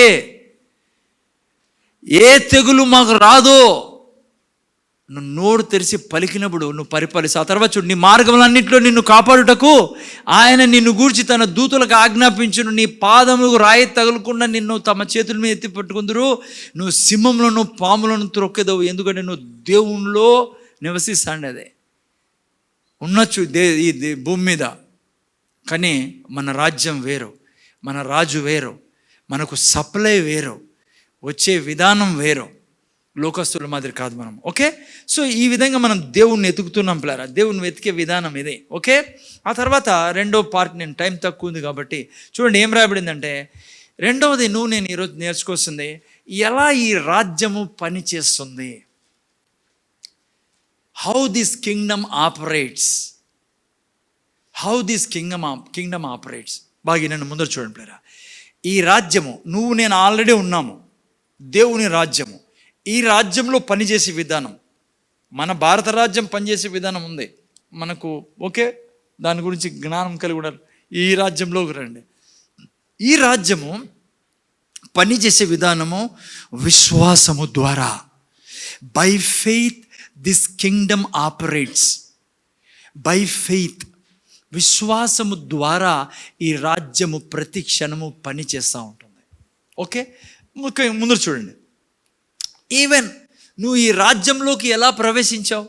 ఏ తెగులు మాకు రాదు. నువ్వు నోరు తెరిచి పలికినప్పుడు నువ్వు పరిపాలిస్తావు. ఆ తర్వాత చూడు, నీ మార్గములన్నింటిలో నిన్ను కాపాడుటకు ఆయన నిన్ను గూర్చి తన దూతలకు ఆజ్ఞాపించును. నీ పాదములకు రాయి తగలకుండా నిన్ను తమ చేతుల మీద ఎత్తి పట్టుకుందరు. నువ్వు సింహములను పాములను త్రొక్కెదవు. ఎందుకంటే నువ్వు దేవునిలో నివసిస్తాండేదే ఉండొచ్చు ఈ భూమి మీద. కానీ మన రాజ్యం వేరు, మన రాజు వేరు, మనకు సప్లై వేరు, వచ్చే విధానం వేరు. లోకస్తుల మాదిరి కాదు మనం. ఓకే, సో ఈ విధంగా మనం దేవుణ్ణి ఎతుకుతున్నాం పిల్లరా. దేవుణ్ణి వెతికే విధానం ఇదే. ఓకే, ఆ తర్వాత రెండో పార్ట్, నేను టైం తక్కువ ఉంది కాబట్టి చూడండి ఏం రాయబడిందంటే, రెండవది నేను ఈరోజు నేర్చుకొస్తుంది, ఎలా ఈ రాజ్యము పనిచేస్తుంది. How this Kingdom operates, how this Kingdom operates. బాగా నన్ను ముందర చూడండి పిల్లరా. ఈ రాజ్యము, నువ్వు నేను ఆల్రెడీ ఉన్నాము, దేవుని రాజ్యము. ఈ రాజ్యంలో పనిచేసే విధానం, మన భారత రాజ్యం పనిచేసే విధానం ఉంది మనకు. ఓకే, దాని గురించి జ్ఞానం కలిగి ఉండాలి. ఈ రాజ్యంలోకి రండి. ఈ రాజ్యము పనిచేసే విధానము విశ్వాసము ద్వారా. By faith this Kingdom operates. By faith, విశ్వాసము ద్వారా ఈ రాజ్యము ప్రతి క్షణము పనిచేస్తూ ఉంటుంది. ఓకే, ముందు చూడండి. ఈవెన్ నువ్వు ఈ రాజ్యంలోకి ఎలా ప్రవేశించావు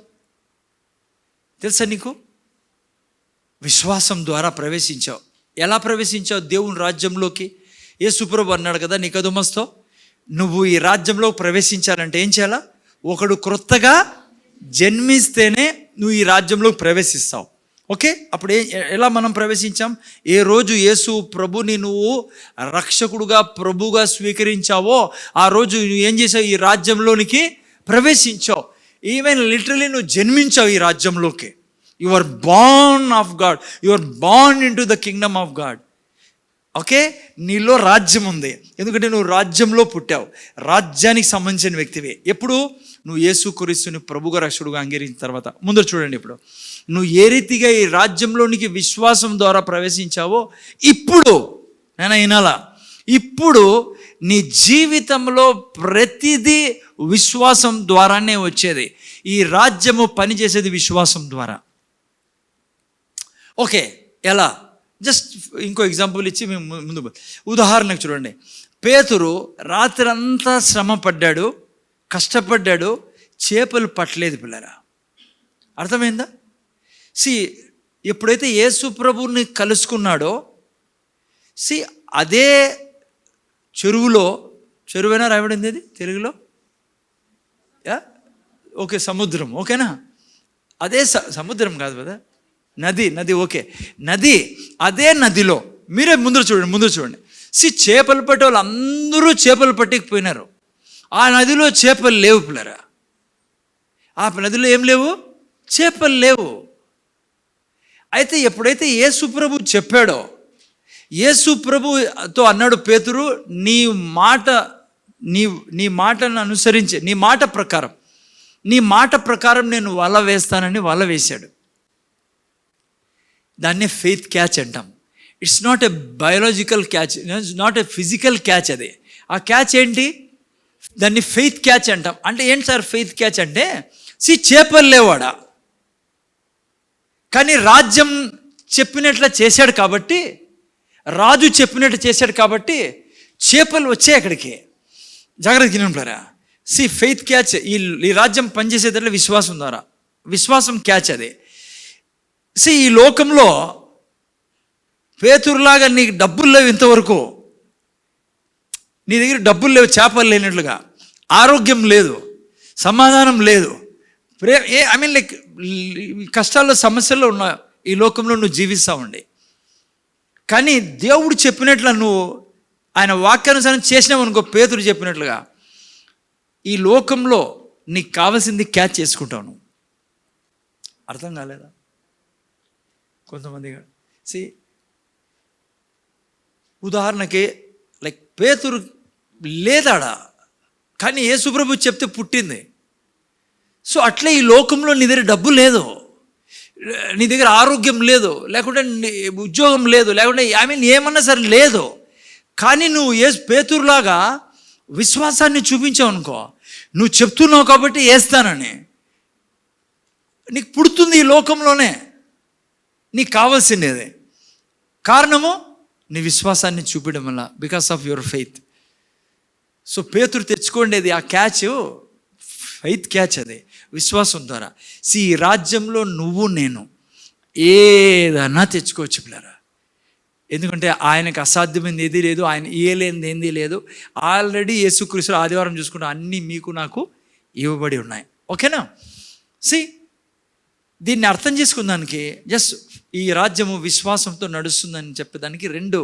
తెలుసా నీకు? విశ్వాసం ద్వారా ప్రవేశించావు. ఎలా ప్రవేశించావు దేవుని రాజ్యంలోకి? యేసుప్రభు అన్నాడు కదా నికోదేముతో, నువ్వు ఈ రాజ్యంలో ప్రవేశించాలంటే ఏం చేయాలా? ఒకడు క్రొత్తగా జన్మిస్తేనే నువ్వు ఈ రాజ్యంలోకి ప్రవేశిస్తావు. ఓకే, అప్పుడు ఎలా మనం ప్రవేశించాం? ఏ రోజు యేసు ప్రభుని నువ్వు రక్షకుడుగా ప్రభుగా స్వీకరించావో ఆ రోజు నువ్వు ఏం చేసావు? ఈ రాజ్యంలోనికి ప్రవేశించావు. ఈవెన్ లిటరలీ నువ్వు జన్మించావు ఈ రాజ్యంలోకి. You are born of God, you are born into the kingdom of God. Okay, నీలో రాజ్యం ఉంది, ఎందుకంటే నువ్వు రాజ్యంలో పుట్టావు, రాజ్యానికి సంబంధించిన వ్యక్తివే. ఎప్పుడు? నువ్వు యేసుక్రీస్తుని ప్రభుగా రక్షకుడుగా అంగీకరించిన తర్వాత. ముందు చూడండి, ఇప్పుడు నువ్వు ఏ రీతిగా ఈ రాజ్యంలోనికి విశ్వాసం ద్వారా ప్రవేశించావో, ఇప్పుడు నేను వినాలా, ఇప్పుడు నీ జీవితంలో ప్రతిదీ విశ్వాసం ద్వారానే వచ్చేది. ఈ రాజ్యము పనిచేసేది విశ్వాసం ద్వారా. ఓకే, ఎలా? జస్ట్ ఇంకో ఎగ్జాంపుల్ ఇచ్చి మేము ముందు. ఉదాహరణకు చూడండి, పేతురు రాత్రంతా శ్రమ పడ్డాడు, కష్టపడ్డాడు, చేపలు పట్టలేదు పిల్లరా. అర్థమైందా? ఎప్పుడైతే యేసు ప్రభువుని కలుసుకున్నాడో, అదే చెరువులో, చెరువైనా రాయబడింది అది తెలుగులో, ఓకే సముద్రం, ఓకేనా? అదే సముద్రం కాదు కదా, నది. ఓకే, నది. అదే నదిలో మీరే ముందు చూడండి. చేపలు పట్టే వాళ్ళు అందరూ చేపలు పట్టకపోయినారు. ఆ నదిలో చేపలు లేవు పిల్లరా. ఆ నదిలో ఏం లేవు? చేపలు లేవు. అయితే ఎప్పుడైతే యేసు ప్రభు చెప్పాడో, యేసు ప్రభుతో అన్నాడు పేతురు, నీ మాటను అనుసరించి, నీ మాట ప్రకారం నేను వల వేస్తానని వల వేశాడు. దాన్నే ఫెయిత్ క్యాచ్ అంటాం. It's not a biological catch, not a physical catch. అది ఆ క్యాచ్ ఏంటి? దాన్ని ఫెయిత్ క్యాచ్ అంటాం. అంటే ఏంటి సార్ ఫెయిత్ క్యాచ్ అంటే? చేపలు లేవాడా, కానీ రాజ్యం చెప్పినట్లు చేశాడు కాబట్టి, రాజు చెప్పినట్టు చేశాడు కాబట్టి చేపలు వచ్చాయి అక్కడికి. జాగ్రత్తగా వినంటారా? Faith catch. ఈ రాజ్యం పనిచేసేటట్లు విశ్వాసం ద్వారా, విశ్వాసం క్యాచ్ అది. ఈ లోకంలో పేతురులాగా నీకు డబ్బులు లేవు, ఇంతవరకు నీ దగ్గర డబ్బులు లేవు, చేపలు లేనట్లుగా, ఆరోగ్యం లేదు, సమాధానం లేదు, లైక్ కష్టాల్లో సమస్యల్లో ఉన్నావు, ఈ లోకంలో నువ్వు జీవిస్తావండి. కానీ దేవుడు చెప్పినట్లు నువ్వు ఆయన వాక్యానుసారం చేసినావు అనుకో, పేతురు చెప్పినట్లుగా ఈ లోకంలో నీకు కావాల్సింది క్యాచ్ చేసుకుంటావు నువ్వు. అర్థం కాలేదా? కొంతమంది ఉదాహరణకి లైక్ పేతురు లేదాడా, కానీ యేసుప్రభు చెప్తే పుట్టింది. సో అట్లే ఈ లోకంలో నీ దగ్గర డబ్బు లేదు, నీ దగ్గర ఆరోగ్యం లేదు, లేకుంటే ఉద్యోగం లేదు, లేకుంటే ఏమన్నా సరే లేదు, కానీ నువ్వు పేతురులాగా విశ్వాసాన్ని చూపించావు అనుకో, నువ్వు చెప్తున్నావు కాబట్టి వేస్తానని, నీకు పుడుతుంది ఈ లోకంలోనే నీకు కావాల్సిందేది. కారణము నీ విశ్వాసాన్ని చూపించడం వల్ల, because of your faith. So పేతురు తెచ్చుకోండేది ఆ క్యాచ్, ఫెయిత్ క్యాచ్, అది విశ్వాసం ద్వారా. ఈ రాజ్యంలో నువ్వు నేను ఏదన్నా తెచ్చుకోవచ్చు పిల్లరా. ఎందుకంటే ఆయనకు అసాధ్యమైంది ఏదీ లేదు, ఆయన ఇయ్యలేనిది ఏంది లేదు. ఆల్రెడీ యేసుక్రీస్తు ఆదివారం చూసుకుంటే అన్నీ మీకు నాకు ఇవ్వబడి ఉన్నాయి. ఓకేనా? దీన్ని అర్థం చేసుకున్నానికి జస్ట్ ఈ రాజ్యము విశ్వాసంతో నడుస్తుందని చెప్పేదానికి 2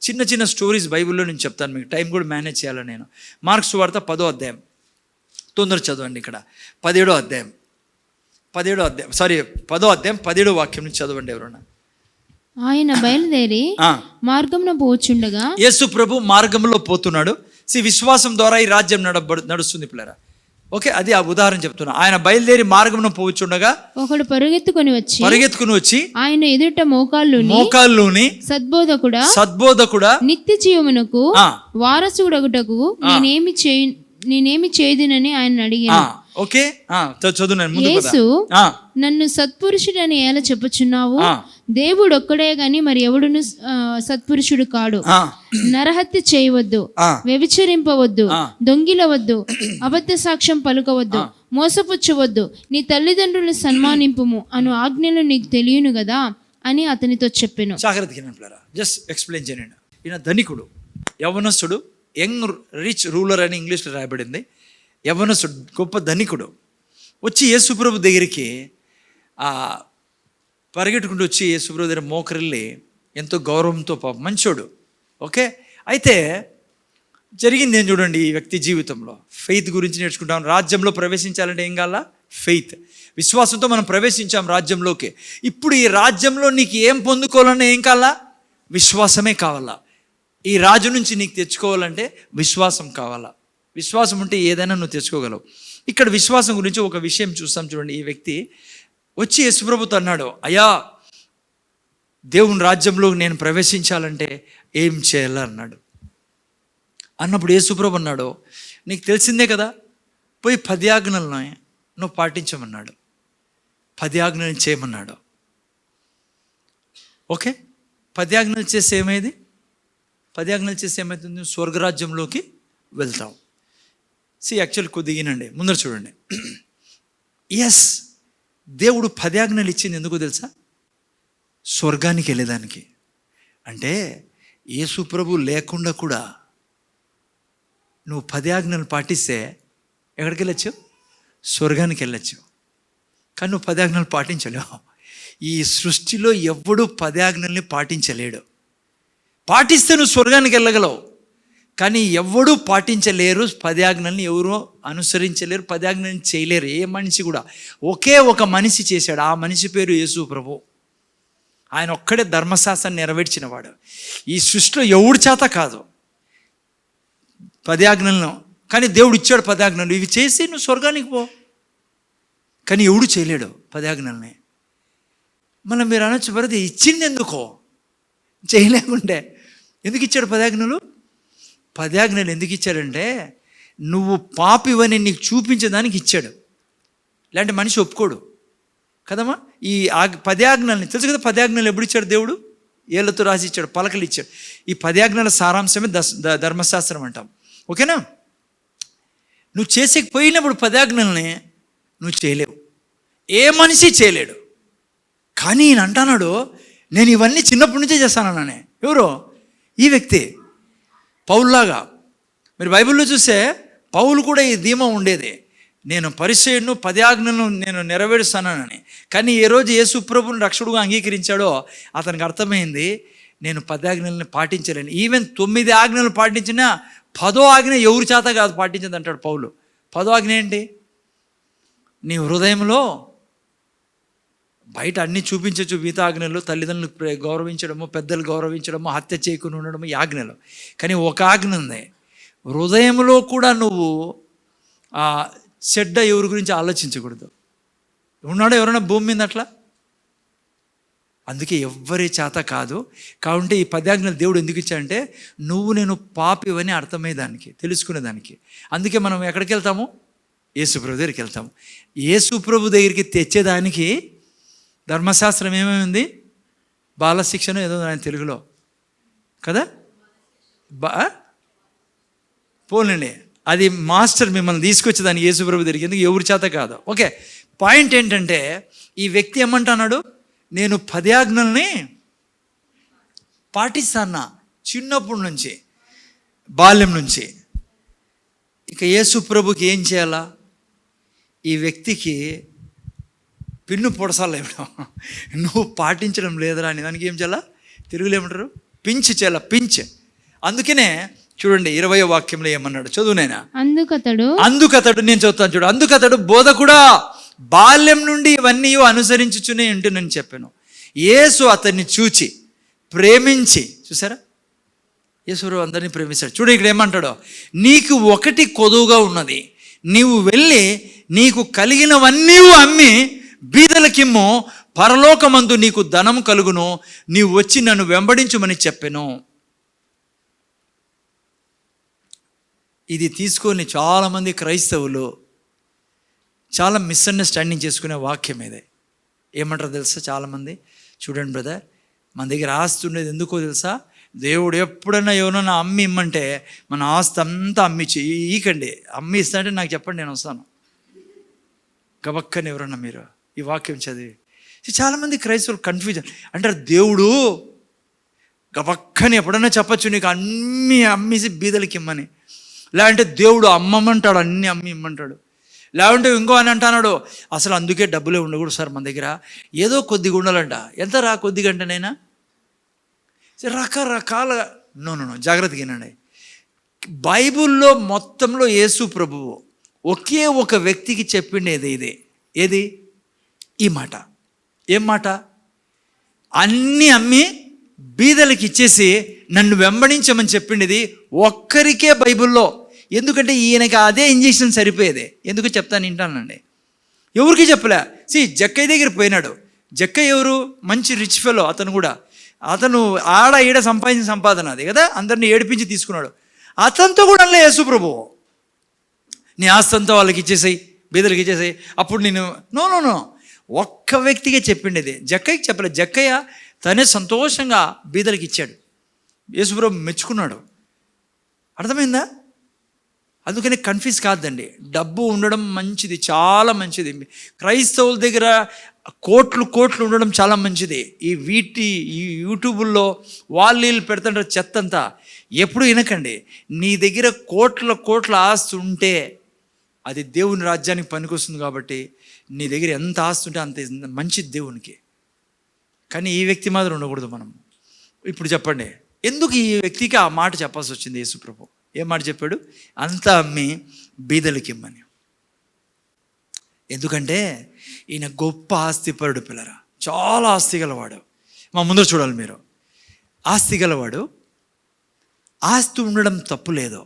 చిన్న చిన్న స్టోరీస్ బైబిల్లో నేను చెప్తాను మీకు. టైం కూడా మేనేజ్ చేయాలి నేను. మార్క్స్ వార్త 10వ అధ్యాయం, తొందర చదవండి. ఇక్కడ 10వ అధ్యాయం 17వ వాక్యం నుంచి చదవండి ఎవరన్నా. ఆయన బయలుదేరి మార్గంలో పోచుండగా, యేసు ప్రభు మార్గంలో పోతున్నాడు. విశ్వాసం ద్వారా ఈ రాజ్యం నడుస్తుంది పిల్లరా. ఓకే, అది ఆ ఉదాహరణ చెప్తున్నా. ఆయన బయలుదేరి మార్గంలో పోచుండగా ఒకడు పరుగెత్తుకుని వచ్చి ఆయన ఎదుట మోకాళ్ళుని సద్బోధకుడా నిత్య జీవమునకు వారసుడగుటకు నేనేమి చేయుదునని ఆయన అడిగాను. ఓకే, చదువు. యేసు, నన్ను సత్పురుషుడని ఎలా చెప్పుచున్నావు? దేవుడు ఒక్కడే గాని మరి ఎవడును సత్పురుషుడు కాడు. నరహత్య చేయవద్దు, వ్యభిచరింపవద్దు, దొంగిలవద్దు, అబద్ధ సాక్ష్యం పలుకవద్దు, మోసపుచ్చవద్దు, నీ తల్లిదండ్రులను సన్మానింపుము అను ఆజ్ఞలు నీకు తెలియను కదా అని అతనితో చెప్పాను. జస్ట్ ఎక్స్ప్లెయిన్ చేయండి. ఈయన ధనికుడు, యవనస్తుడు, యంగ్ రిచ్ రూలర్ అని ఇంగ్లీష్లో రాయబడింది. యవనస్తుడు, గొప్ప ధనికుడు వచ్చి యేసుప్రభు దగ్గరికి పరిగెట్టుకుంటూ వచ్చి యేసుప్రభు దగ్గర మోకరిల్లి ఎంతో గౌరవంతో, మంచోడు. ఓకే, అయితే జరిగింది ఏం చూడండి ఈ వ్యక్తి జీవితంలో. ఫెయిత్ గురించి నేర్చుకుంటాం. రాజ్యంలో ప్రవేశించాలంటే ఏం కావాలా? ఫెయిత్, విశ్వాసంతో మనం ప్రవేశించాం రాజ్యంలోకి. ఇప్పుడు ఈ రాజ్యంలో నీకు ఏం పొందుకోవాలన్నా ఏం కావాలా? విశ్వాసమే కావాలా. ఈ రాజు నుంచి నీకు తెచ్చుకోవాలంటే విశ్వాసం కావాలా. విశ్వాసం ఉంటే ఏదైనా నువ్వు తెచ్చుకోగలవు. ఇక్కడ విశ్వాసం గురించి ఒక విషయం చూస్తాం చూడండి. ఈ వ్యక్తి వచ్చి యేసుప్రభుతో అన్నాడు, అయ్యా దేవుని రాజ్యంలో నేను ప్రవేశించాలంటే ఏం చేయాలా అన్నాడు. అన్నప్పుడు యేసుప్రభు అన్నాడు, నీకు తెలిసిందే కదా, పోయి 10 ఆజ్ఞలను నువ్వు పాటించమన్నాడు. 10 ఆజ్ఞలు చేయమన్నాడు. ఓకే, 10 ఆజ్ఞలు చేస్తే ఏమైంది? 10 ఆజ్ఞలు చేస్తే ఏమవుతుంది? స్వర్గరాజ్యంలోకి వెళ్తావు. యాక్చువల్ కొద్దిగినండి, ముందర చూడండి. ఎస్, దేవుడు 10 ఆజ్ఞలు ఇచ్చింది ఎందుకో తెలుసా? స్వర్గానికి వెళ్ళేదానికి. అంటే యేసు ప్రభు లేకుండా కూడా నువ్వు 10 ఆజ్ఞలు పాటిస్తే ఎక్కడికి వెళ్ళచ్చు? స్వర్గానికి వెళ్ళచ్చు. కానీ నువ్వు 10 ఆజ్ఞలు పాటించలేవు. ఈ సృష్టిలో ఎవడు 10 ఆజ్ఞల్ని పాటించలేడు. పాటిస్తే నువ్వు స్వర్గానికి వెళ్ళగలవు, కానీ ఎవడూ పాటించలేరు. 10 ఆజ్ఞల్ని ఎవరూ అనుసరించలేరు, 10 ఆజ్ఞల్ని చేయలేరు. ఏ మనిషి కూడా. ఒకే ఒక మనిషి చేశాడు, ఆ మనిషి పేరు యేసు ప్రభు. ఆయన ఒక్కడే ధర్మశాస్త్రాన్ని నెరవేర్చినవాడు. ఈ సృష్టిలో ఎవడి చేత కాదు 10 ఆజ్ఞలను, కానీ దేవుడు ఇచ్చాడు 10 ఆజ్ఞలు. ఇవి చేసి నువ్వు స్వర్గానికి పో. కానీ ఎవడు చేయలేడు 10 ఆజ్ఞల్ని. మనం మీరు అనొచ్చు, భరతి ఇచ్చింది ఎందుకో? చేయలేకుంటే ఎందుకు ఇచ్చాడు 10 ఆజ్ఞలు? 10 ఆజ్ఞలు ఎందుకు ఇచ్చాడంటే నువ్వు పాపివని నీకు చూపించడానికి ఇచ్చాడు. ఇలాంటి మనిషి ఒప్పుకోడు కదమ్మా. ఈ 10 ఆజ్ఞల్ని తెలుసు కదా. 10 ఆజ్ఞలు ఎప్పుడు ఇచ్చాడు దేవుడు? ఏళ్ళతో రాసి ఇచ్చాడు, పలకలు ఇచ్చాడు. ఈ 10 ఆజ్ఞల సారాంశమే ధర్మశాస్త్రం అంటాం. ఓకేనా? నువ్వు చేసేకపోయినప్పుడు 10 ఆజ్ఞల్ని నువ్వు చేయలేవు, ఏ మనిషి చేయలేడు. కానీ ఈయన అంటున్నాడు, నేను ఇవన్నీ చిన్నప్పటి నుంచే చేస్తానన్నానే. ఎవరో ఈ వ్యక్తి, పౌలులాగా. మీరు బైబిల్లో చూస్తే పౌలు కూడా ఈ ధీమా ఉండేది. నేను పరిచయును 10 ఆజ్ఞలను నేను నెరవేరుస్తానని. కానీ ఏ రోజు యేసు ప్రభువుని రక్షకుడుగా అంగీకరించాడో అతనికి అర్థమైంది, నేను 10 ఆజ్ఞలను పాటించలేను. ఈవెన్ 9 ఆజ్ఞలు పాటించినా 10వ ఆజ్ఞ ఎవరి చేత కాదు పాటించదు అంటాడు పౌలు. 10వ ఆజ్ఞ ఏంటి? నీ హృదయంలో, బయట అన్నీ చూపించచ్చు మిగతా ఆజ్ఞలు, తల్లిదండ్రులు గౌరవించడము, పెద్దలు గౌరవించడము, హత్య చేయకుండా ఉండడము, ఈ ఆజ్ఞలు. కానీ ఒక ఆజ్ఞ ఉంది, హృదయంలో కూడా నువ్వు చెడ్డ ఎవరి గురించి ఆలోచించకూడదు. ఉన్నాడో ఎవరైనా భూమి మీద అట్లా? అందుకే ఎవ్వరి చేత కాదు. కాబట్టి ఈ 10 ఆజ్ఞలు దేవుడు ఎందుకు ఇచ్చాడంటే నువ్వు నేను పాపివని అర్థమయ్యేదానికి, తెలుసుకునేదానికి. అందుకే మనం ఎక్కడికి వెళ్తాము? యేసుప్రభు దగ్గరికి వెళ్తాము. యేసుప్రభు దగ్గరికి తెచ్చేదానికి ధర్మశాస్త్రం ఏమేమి? బాల శిక్షణ ఏదో ఆయన తెలుగులో కదా, పోలండి. అది మాస్టర్ మిమ్మల్ని తీసుకొచ్చేదానికి యేసుప్రభు దగ్గరికి, ఎందుకు ఎవరి చేత కాదు. ఓకే, పాయింట్ ఏంటంటే ఈ వ్యక్తి ఏమంటున్నాడు, నేను 10 ఆజ్ఞల్ని పాటిస్తానా చిన్నప్పటి నుంచి, బాల్యం నుంచి. ఇక యేసుప్రభుకి ఏం చేయాలా? ఈ వ్యక్తికి పిన్ను పొడసాల ఇవ్వడం, నువ్వు పాటించడం లేదురా అని. దానికి ఏం చేయాలా? తెలుగులో ఏమంటారు? పించ్ చేయాల, పించ్. అందుకనే చూడండి 20వ వాక్యంలో ఏమన్నాడు, చదువునైనా. అందుకతడు నేను చదువుతాను చూడు. అందుకతడు బోధకుడా, బాల్యం నుండి ఇవన్నీ అనుసరించుచునే ఉంటునని చెప్పాను. యేసు అతన్ని చూచి ప్రేమించి, చూసారా, యేసు అందరినీ ప్రేమిస్తాడు. చూడు ఇక్కడ ఏమంటాడో, నీకు ఒకటి కొదువుగా ఉన్నది, నీవు వెళ్ళి నీకు కలిగినవన్నీ అమ్మి బీదలకిమ్ము, పరలోకమందు నీకు ధనం కలుగును, నీవు వచ్చి నన్ను వెంబడించుమని చెప్పెను. ఇది తీసుకొని చాలామంది క్రైస్తవులు చాలా మిస్అండర్స్టాండింగ్ చేసుకునే వాక్యం ఇదే. ఏమంటారో తెలుసా చాలామంది? చూడండి బ్రదర్, మన దగ్గర ఆస్తి ఉండేది ఎందుకో తెలుసా? దేవుడు ఎప్పుడన్నా ఎవరన్నా అమ్మి ఇమ్మంటే మన ఆస్తి అంతా అమ్మిచ్చి ఈకండి, అమ్మి ఇస్తా అంటే నాకు చెప్పండి, నేను వస్తాను. గబక్కని ఎవరన్నా మీరు ఈ వాక్యం చదివి, చాలామంది క్రైస్తవులు కన్ఫ్యూజన్ అంటారు, దేవుడు గబక్కని ఎప్పుడన్నా చెప్పచ్చు నీకు అన్నీ అమ్మేసి బీదలకి ఇమ్మని, లేదంటే దేవుడు అమ్మమంటాడు, అన్నీ అమ్మి ఇమ్మంటాడు. లేకుంటే ఇంకో అని అంటున్నాడు, అసలు అందుకే డబ్బులే ఉండకూడదు సార్ మన దగ్గర, ఏదో కొద్దిగా ఉండాలంట. ఎంత రా కొద్దిగా అంటేనైనా? రకరకాల నో జాగ్రత్తగా వినండి. బైబిల్లో మొత్తంలో యేసు ప్రభువు ఒకే ఒక వ్యక్తికి చెప్పిండేది ఇదే. ఏది? ఈ మాట. ఏం మాట? అన్నీ అమ్మి బీదలకి ఇచ్చేసి నన్ను వెంబడించమని చెప్పిండేది ఒక్కరికే బైబిల్లో. ఎందుకంటే ఈయనకి అదే ఇంజెక్షన్ సరిపోయేది. ఎందుకు చెప్తాను, వింటానండి. ఎవరికి చెప్పలే. జక్కయ్య దగ్గర పోయినాడు. జక్కయ్య ఎవరు? మంచి రిచ్ ఫెలో. అతను కూడా, అతను ఆడ ఈడ సంపాదించిన సంపాదన అది కదా, అందరినీ ఏడిపించి తీసుకున్నాడు. అతనితో కూడా అనలే యేసు ప్రభువు, నీ ఆస్తంతా వాళ్ళకి ఇచ్చేసాయి, బీదలకి ఇచ్చేసాయి, అప్పుడు నేను నో ఒక్క వ్యక్తిగా చెప్పిండేది. జక్కయ్యకి చెప్పలే. జక్కయ్య తనే సంతోషంగా బీదలకి ఇచ్చాడు. యేసు ప్రభు మెచ్చుకున్నాడు. అర్థమైందా? అందుకని కన్ఫ్యూజ్ కాదండి. డబ్బు ఉండడం మంచిది, చాలా మంచిది. క్రైస్తవుల దగ్గర కోట్లు ఉండడం చాలా మంచిది. ఈ యూట్యూబుల్లో వాళ్ళు పెడుతుంటారు చెత్తంతా. ఎప్పుడు వినకండి. నీ దగ్గర కోట్ల ఆస్తి ఉంటే అది దేవుని రాజ్యానికి పనికొస్తుంది. కాబట్టి నీ దగ్గర ఎంత ఆస్తి ఉంటే అంత మంచిది దేవునికి. కానీ ఈ వ్యక్తి మాత్రం ఉండకూడదు. మనం ఇప్పుడు చెప్పండి, ఎందుకు ఈ వ్యక్తికి ఆ మాట చెప్పాల్సి వచ్చింది? యేసు ప్రభు ఏం మాట చెప్పాడు? అంతా అమ్మి బీదలకి ఇమ్మని. ఎందుకంటే ఈయన గొప్ప ఆస్తిపరుడు పిల్లరా, చాలా ఆస్తి గలవాడు. మా ముందర చూడాలి మీరు. ఆస్తి గలవాడు. ఆస్తి ఉండడం తప్పు లేదు.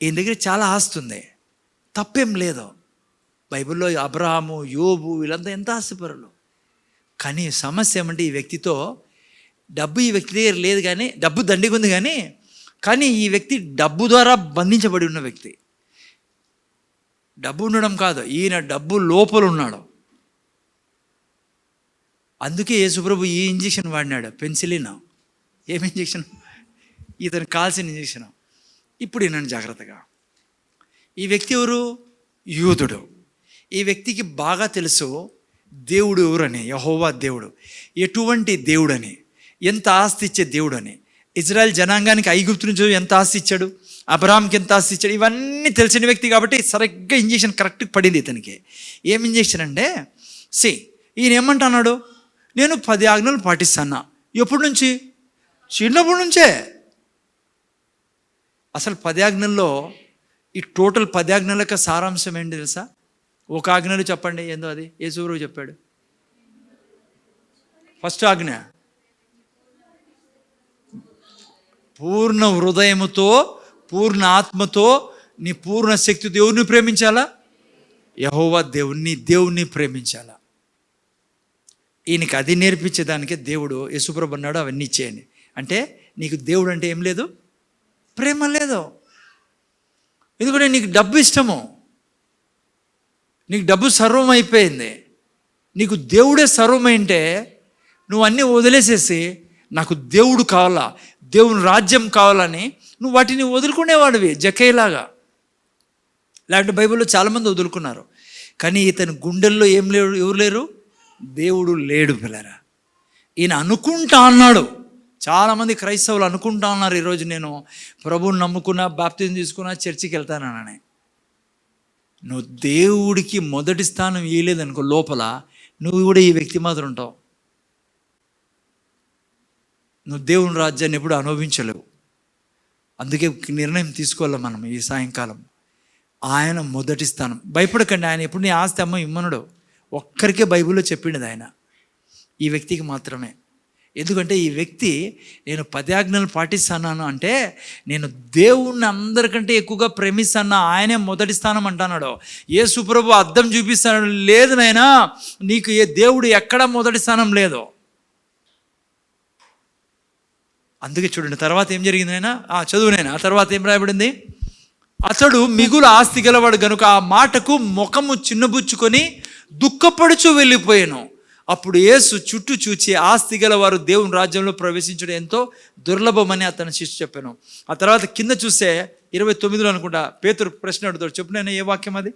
ఈయన దగ్గర చాలా ఆస్తి ఉంది, తప్పేం లేదు. బైబిల్లో అబ్రహాము, యోబు వీళ్ళంతా ఎంత ఆస్తిపరులు. కానీ సమస్య ఏమంటే ఈ వ్యక్తితో డబ్బు ఈ వ్యక్తి దగ్గర లేదు, కానీ డబ్బు దండిగా ఉంది. కానీ ఈ వ్యక్తి డబ్బు ద్వారా బంధించబడి ఉన్న వ్యక్తి. డబ్బు ఉండడం కాదు, ఈయన డబ్బు లోపల ఉన్నాడు. అందుకే యేసుప్రభు ఈ ఇంజెక్షన్ వాడినాడు, పెన్సిలిన్. ఏం ఇంజెక్షన్? ఇతను కాల్సిన ఇంజెక్షన్. ఇప్పుడు ఈయనను జాగ్రత్తగా. ఈ వ్యక్తి ఎవరు? యూదుడు. ఈ వ్యక్తికి బాగా తెలుసు దేవుడు ఎవరని, యెహోవా దేవుడు ఎటువంటి దేవుడని, ఎంత ఆస్తి ఇచ్చే దేవుడని. ఇజ్రాయెల్ జనాంగానికి ఐగుప్తు నుంచి ఎంత ఆస్తి ఇచ్చాడు, అబ్రహాంకి ఎంత ఆస్తి ఇచ్చాడు, ఇవన్నీ తెలిసిన వ్యక్తి కాబట్టి సరిగ్గా ఇంజెక్షన్ కరెక్ట్గా పడింది ఇతనికి. ఏం ఇంజెక్షన్ అంటే, ఈయన ఏమంటున్నాడు, నేను 10 ఆజ్ఞలు పాటిస్తాను. ఎప్పటి నుంచి? చిన్నప్పటి నుంచే. అసలు 10 ఆజ్ఞల్లో ఈ టోటల్ 10 ఆజ్ఞల యొక్క సారాంశం ఏంటి తెలుసా? ఒక ఆజ్ఞలు చెప్పండి ఏందో, అది యేసుప్రభువు చెప్పాడు. ఫస్ట్ ఆజ్ఞ, పూర్ణ హృదయముతో పూర్ణ ఆత్మతో నీ పూర్ణ శక్తితో దేవుణ్ణి ప్రేమించాలా? యెహోవా దేవుణ్ణి ప్రేమించాలా. ఈయనకి అది నేర్పించేదానికే దేవుడు యేసుప్రభు అన్నాడు అవన్నీ ఇచ్చేయండి. అంటే నీకు దేవుడు అంటే ఏం లేదు, ప్రేమ లేదు. ఎందుకంటే నీకు డబ్బు ఇష్టము, నీకు డబ్బు సర్వం అయిపోయింది. నీకు దేవుడే సర్వమైంటే నువ్వు అన్నీ వదిలేసేసి నాకు దేవుడు కావాలా, దేవుని రాజ్యం కావాలని నువ్వు వాటిని వదులుకునేవాడివి జక్కయ్యలాగా. లేకపోతే బైబిల్లో చాలామంది వదులుకున్నారు, కానీ ఇతని గుండెల్లో ఏం లేడు, ఎవరు లేరు, దేవుడు లేడు పిల్లరా. ఈయన అనుకుంటా అన్నాడు. చాలామంది క్రైస్తవులు అనుకుంటా ఉన్నారు ఈరోజు, నేను ప్రభువుని నమ్ముకున్నా, బాప్తిజం తీసుకున్నా, చర్చికి వెళ్తానని. నువ్వు దేవుడికి మొదటి స్థానం ఇవ్వలేదనుకో లోపల, నువ్వు కూడా ఈ వ్యక్తి మాత్రం ఉంటావు. నువ్వు దేవుని రాజ్యాన్ని ఎప్పుడు అనుభవించలేవు. అందుకే నిర్ణయం తీసుకోవాలి మనం ఈ సాయంకాలం. ఆయన మొదటి స్థానం. భయపడకండి, ఆయన ఎప్పుడు నీ ఆస్తి అమ్మ ఇమ్మనుడు. ఒక్కరికే బైబిల్లో చెప్పిండదు ఆయన, ఈ వ్యక్తికి మాత్రమే. ఎందుకంటే ఈ వ్యక్తి నేను 10 ఆజ్ఞలు పాటిస్తాను అంటే నేను దేవుణ్ణి అందరికంటే ఎక్కువగా ప్రేమిస్తాను, ఆయనే మొదటి స్థానం అంటున్నాడు. యేసుప్రభు అద్దం చూపిస్తాడు, లేదు నాయనా నీకు ఏ దేవుడు ఎక్కడ మొదటి స్థానం లేదు. అందుకే చూడండి తర్వాత ఏం జరిగింది అయినా చదువునైనా. ఆ తర్వాత ఏం రాయబడింది, అతడు మిగులు ఆస్తి గలవాడు గనుక ఆ మాటకు ముఖము చిన్నబుచ్చుకొని దుఃఖపడుచు వెళ్ళిపోయాను. అప్పుడు యేసు చుట్టూ చూచి ఆస్తి గలవారు దేవుని రాజ్యంలో ప్రవేశించడం ఎంతో దుర్లభమని అతను శిష్యుడు చెప్పాను. ఆ తర్వాత కింద చూస్తే 29 అనుకుంటా పేతురు ప్రశ్న అడుగుతాడు. చెప్పు నేను ఏ వాక్యం అది,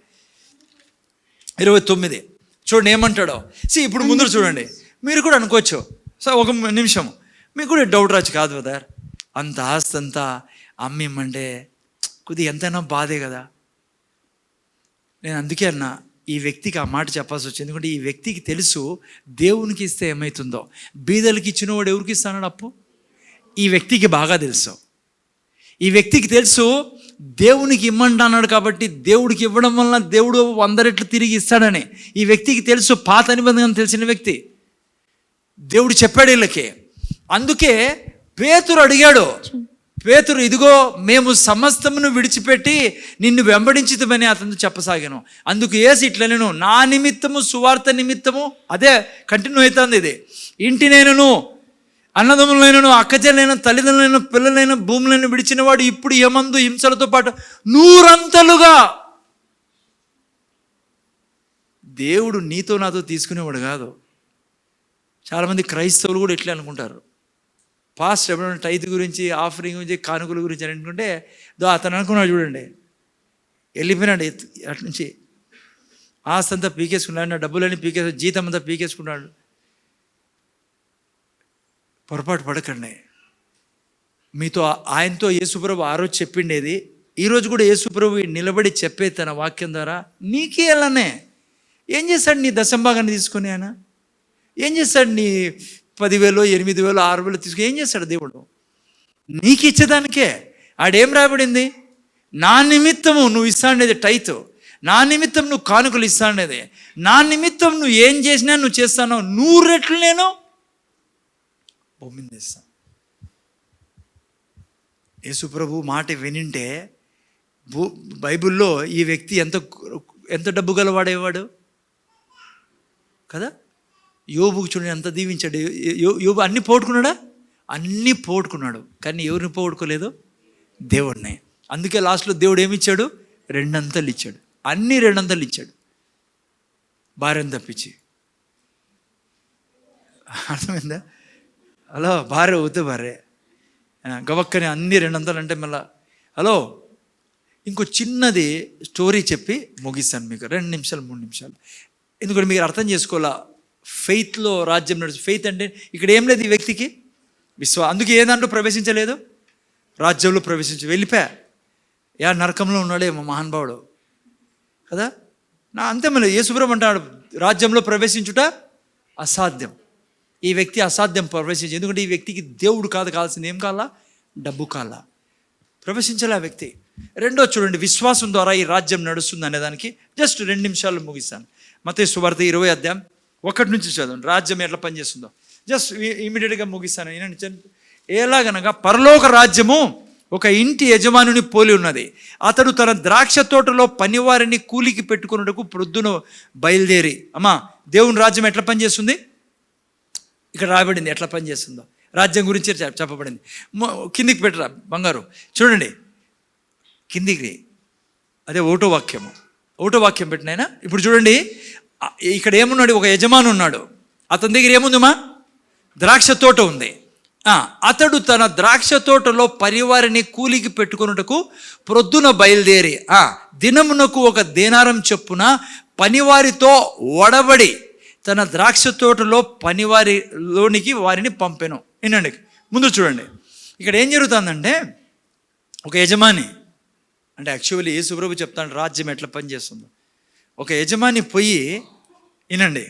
29 చూడండి ఏమంటాడో. ఇప్పుడు ముందు చూడండి, మీరు కూడా అనుకోవచ్చు ఒక నిమిషం, మీకు కూడా డౌట్ రాచ్చు, కాదు కదా అంత ఆస్తి అంతా అమ్మిమ్మంటే కొద్దిగా ఎంతైనా బాధే కదా. నేను అందుకే అన్నా ఈ వ్యక్తికి ఆ మాట చెప్పాల్సి వచ్చింది. ఎందుకంటే ఈ వ్యక్తికి తెలుసు దేవునికి ఇస్తే ఏమవుతుందో. బీదలకి ఇచ్చినవాడు ఎవరికి ఇస్తాడు అప్పు, ఈ వ్యక్తికి బాగా తెలుసు. ఈ వ్యక్తికి తెలుసు దేవునికి ఇమ్మంటున్నాడు కాబట్టి దేవుడికి ఇవ్వడం వలన దేవుడు 100 రెట్లు తిరిగి ఇస్తాడని ఈ వ్యక్తికి తెలుసు. పాత నిబంధన తెలిసిన వ్యక్తి, దేవుడు చెప్పాడు వీళ్ళకి. అందుకే పేతురు అడిగాడు, పేతురు ఇదిగో మేము సమస్తమును విడిచిపెట్టి నిన్ను వెంబడించితమని అతను చెప్పసాగాను. అందుకు యేసు ఇట్లా, నేను నా నిమిత్తము సువార్త నిమిత్తము, అదే కంటిన్యూ అవుతుంది ఇది, ఇంటినైనను అన్నదమ్ములైనను అక్కచెల్లైన తల్లిదండ్రులైన పిల్లలైన భూములను విడిచిన వాడు ఇప్పుడు ఏమందు హింసలతో పాటు 100 అంతలుగా. దేవుడు నీతో నాతో తీసుకునేవాడు కాదు. చాలామంది క్రైస్తవులు కూడా ఇట్లా అనుకుంటారు. పాస్ట్ ఎప్పుడైనా టైత్ గురించి, ఆఫరింగ్ గురించి, కానుకల గురించి అని అనుకుంటే అతను అనుకున్నాడు చూడండి, వెళ్ళిపోయినాడు అటు నుంచి, ఆస్తి అంతా పీకేసుకున్నాడు, డబ్బులన్నీ జీతం అంతా పీకేసుకున్నాడు. పొరపాటు పడకండి. మీతో ఆయనతో యేసుప్రభు ఆ రోజు చెప్పిండేది ఈరోజు కూడా యేసుప్రభు నిలబడి చెప్పే తన వాక్యం ద్వారా నీకే అలానే. ఏం చేస్తాడు నీ దశంభాగాన్ని తీసుకొని ఆయన? ఏం చేస్తాడు నీ 10,000, 8,000, 6,000 తీసుకుని ఏం చేస్తాడు దేవుడు? నీకు ఇచ్చేదానికే. ఆడేం రాబడింది, నా నిమిత్తము నువ్వు ఇస్తాండేది టైత్, నా నిమిత్తం నువ్వు కానుకలు ఇస్తాండేది, నా నిమిత్తం నువ్వు ఏం చేసినా నువ్వు చేస్తాను 100 రెట్లు నేను భూమిని ఇస్తాను. యేసుప్రభు మాట వినింటే బైబిల్లో ఈ వ్యక్తి ఎంత డబ్బు గలవాడేవాడు కదా. యోబుకు చూడండి ఎంత దీవించాడు. యోబు అన్ని పోగొట్టుకున్నాడా? అన్నీ పోగొట్టుకున్నాడు, కానీ ఎవరిని పోగొట్టుకోలేదు? దేవుడిని. అందుకే లాస్ట్లో దేవుడు ఏమిచ్చాడు? 2 అంతలు ఇచ్చాడు. అన్నీ 2 అంతలు ఇచ్చాడు, భార్యను తప్పించి. అర్థమైందా? హలో, భార్య వద్దు, భార్య గవక్కని అన్నీ 2 అంతలు అంటే మళ్ళా హలో. ఇంకో చిన్నది స్టోరీ చెప్పి ముగిస్తాను మీకు, 2 నిమిషాలు 3 నిమిషాలు. ఎందుకంటే మీరు అర్థం చేసుకోవాలా, ఫెయిత్లో రాజ్యం నడుచు. ఫెయిత్ అంటే ఇక్కడ ఏం లేదు, ఈ వ్యక్తికి అందుకే ఏ దాంట్లో ప్రవేశించలేదు, రాజ్యంలో వెళ్ళిపోయా. నరకంలో ఉన్నాడేమో మహానుభావుడు కదా. అంతే మళ్ళీ యేసుప్రభు అంటాడు, రాజ్యంలో ప్రవేశించుట అసాధ్యం. ఈ వ్యక్తి అసాధ్యం ప్రవేశించి, ఎందుకంటే ఈ వ్యక్తికి దేవుడు కావాల్సింది ఏం కావాలా, డబ్బు కావాలా, ప్రవేశించాలి ఆ వ్యక్తి. రెండో చూడండి, విశ్వాసం ద్వారా ఈ రాజ్యం నడుస్తుంది అనేదానికి జస్ట్ 2 నిమిషాలు ముగిస్తాను. మత్తయి సువార్త 20 అధ్యాయం 1 నుంచి చదవండి, రాజ్యం ఎట్లా పనిచేస్తుందో. జస్ట్ ఇమీడియట్గా ముగిస్తాను. ఎలాగనగా పరలోక రాజ్యము ఒక ఇంటి యజమానుని పోలి ఉన్నది. అతడు తన ద్రాక్ష తోటలో పనివారిని కూలికి పెట్టుకున్నట్టుకు ప్రొద్దున బయలుదేరి. అమ్మా, దేవుని రాజ్యం ఎట్లా పనిచేస్తుంది ఇక్కడ రాయబడింది, ఎట్లా పనిచేస్తుందో రాజ్యం గురించి చెప్పబడింది. కిందికి పెట్టరా బంగారు, చూడండి కిందికి, అదే ఒకటో వాక్యం పెట్టినైనా. ఇప్పుడు చూడండి, ఇక్కడ ఏమున్నాడు, ఒక యజమాని ఉన్నాడు, అతని దగ్గర ఏముందమ్మా, ద్రాక్ష తోట ఉంది. అతడు తన ద్రాక్ష తోటలో పరివారిని కూలికి పెట్టుకున్నట్టుకు ప్రొద్దున బయలుదేరి దినమునకు 1 దేనారం చొప్పున పనివారితో ఒడబడి తన ద్రాక్ష తోటలో పనివారిలోనికి వారిని పంపెను. వినండి, ముందు చూడండి, ఇక్కడ ఏం జరుగుతుందంటే, ఒక యజమాని అంటే యాక్చువల్లీ యేసుప్రభు చెప్తాడు రాజ్యం ఎట్లా పనిచేస్తుందో. ఒక యజమాని పోయి, వినండి,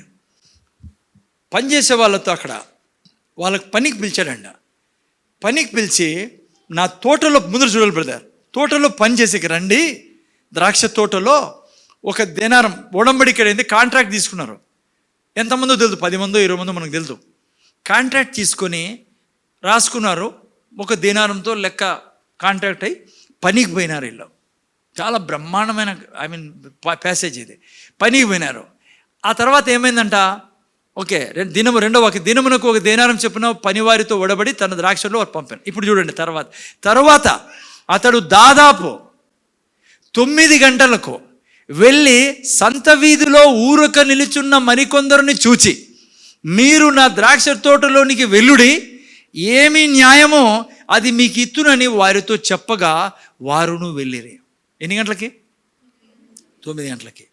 పనిచేసే వాళ్ళతో అక్కడ వాళ్ళకి పనికి పిలిచాడంట. పనికి పిలిచి, నా తోటలో, ముందు చూడాలి బ్రదర్, తోటలో పని చేసేకి రండి, ద్రాక్ష తోటలో 1 దేనారం ఒడంబడిక అయింది, కాంట్రాక్ట్ తీసుకున్నారు. ఎంతమందో తెలుసు, 10 మందో 20 మందో మనకు తెలుసు. కాంట్రాక్ట్ తీసుకొని రాసుకున్నారు, 1 దేనారంతో లెక్క కాంట్రాక్ట్ అయ్యి పనికి పోయినారు. వీళ్ళు చాలా బ్రహ్మాండమైన ప్యాసేజ్ ఇది. పనికి పోయినారు. ఆ తర్వాత ఏమైందంట, ఓకే, రెండో వాక్యం, దినమునకు 1 దేనారం చొప్పున పనివారితో ఒడబడి తన ద్రాక్షలో పంపాను. ఇప్పుడు చూడండి, తర్వాత అతడు దాదాపు 9 గంటలకు వెళ్ళి సంత వీధిలో ఊరక నిలుచున్న మరికొందరిని చూచి, మీరు నా ద్రాక్ష తోటలోనికి వెళ్ళుడి, ఏమి న్యాయమో అది మీకు ఇత్తునని వారితో చెప్పగా వారును వెళ్ళిరి. ఎన్ని గంటలకి? 9 గంటలకి.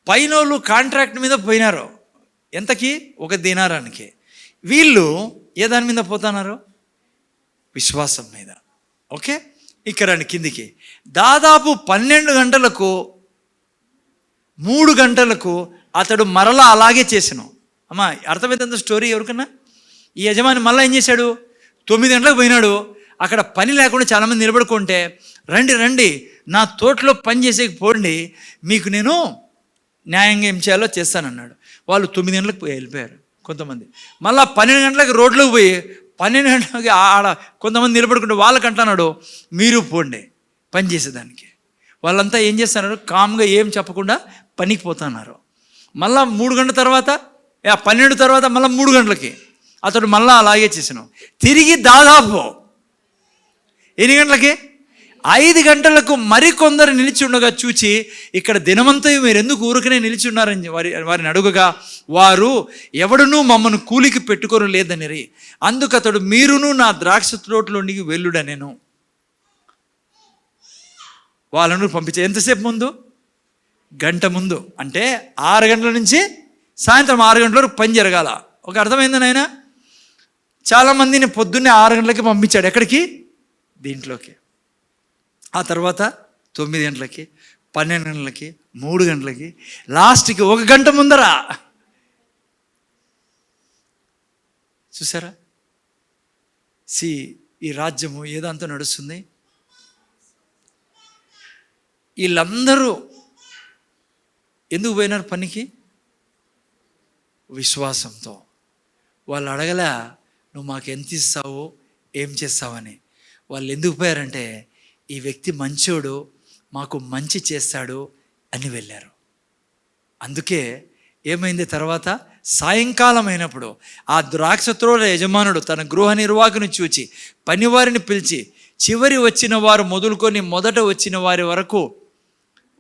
పైనోళ్ళు కాంట్రాక్ట్ మీద పోయినారు. ఎంతకి? 1 దేనారానికి. వీళ్ళు ఏ దాని మీద పోతున్నారు? విశ్వాసం మీద. ఓకే, ఇక్కడ కిందికి దాదాపు 12 గంటలకు 3 గంటలకు అతడు మరలా అలాగే చేసాను. అమ్మా, అర్థమైందంత స్టోరీ ఎవరికన్నా? ఈ యజమాని మళ్ళీ ఏం చేశాడు, 9 గంటలకు పోయినాడు. అక్కడ పని లేకుండా చాలామంది నిలబడుకుంటే, రండి నా తోటలో పని చేసేకి పోండి, మీకు నేను న్యాయంగా ఏం చేయాలో చేస్తానన్నాడు. వాళ్ళు 9 గంటలకు వెళ్ళిపోయారు కొంతమంది. మళ్ళీ 12 గంటలకు రోడ్లోకి పోయి 12 గంటలకి ఆడ కొంతమంది నిలబడుకుంటే వాళ్ళకి అంటున్నాడు, మీరు పోండి పని చేసేదానికి. వాళ్ళంతా ఏం చేస్తున్నారు, కామ్గా ఏం చెప్పకుండా పనికి పోతున్నారు. మళ్ళీ 3 గంటల తర్వాత 12 తర్వాత మళ్ళీ 3 గంటలకి అతడు మళ్ళీ అలాగే చేసాను. తిరిగి దాదాపు ఎన్ని గంటలకి? 5 గంటలకు మరికొందరు నిలిచి ఉండగా చూచి, ఇక్కడ దినమంతా మీరు ఎందుకు ఊరికనే నిలిచి ఉన్నారని వారిని అడుగగా, వారు ఎవడునూ మమ్మను కూలికి పెట్టుకొని లేదనిరి. అందుకు అతడు, మీరును నా ద్రాక్ష తోటలోనికి వెళ్ళుడనెను. వాళ్ళను పంపించే ఎంతసేపు ముందు? గంట ముందు. అంటే 6 గంటల నుంచి సాయంత్రం 6 గంటల వరకు పని జరగాల. ఒక అర్థమైందని ఆయన చాలామందిని పొద్దున్నే 6 గంటలకి పంపించాడు. ఎక్కడికి? దీంట్లోకి. ఆ తర్వాత 9 గంటలకి, 12 గంటలకి, 3 గంటలకి, లాస్ట్కి 1 గంట ముందర. చూసారా? ఈ రాజ్యము ఏదంతా నడుస్తుంది. వీళ్ళందరూ ఎందుకు పోయినారు పనికి? విశ్వాసంతో. వాళ్ళు అడగలా నువ్వు మాకు ఎంత ఇస్తావు, ఏం చేస్తావని. వాళ్ళు ఎందుకు పోయారంటే, ఈ వ్యక్తి మంచోడు, మాకు మంచి చేస్తాడు అని వెళ్ళారు. అందుకే ఏమైంది, తర్వాత సాయంకాలం అయినప్పుడు ఆ ద్రాక్ష తోట యజమానుడు తన గృహ నిర్వాహకుని చూచి పనివారిని పిలిచి, చివరి వచ్చిన వారు మొదలుకొని మొదట వచ్చిన వారి వరకు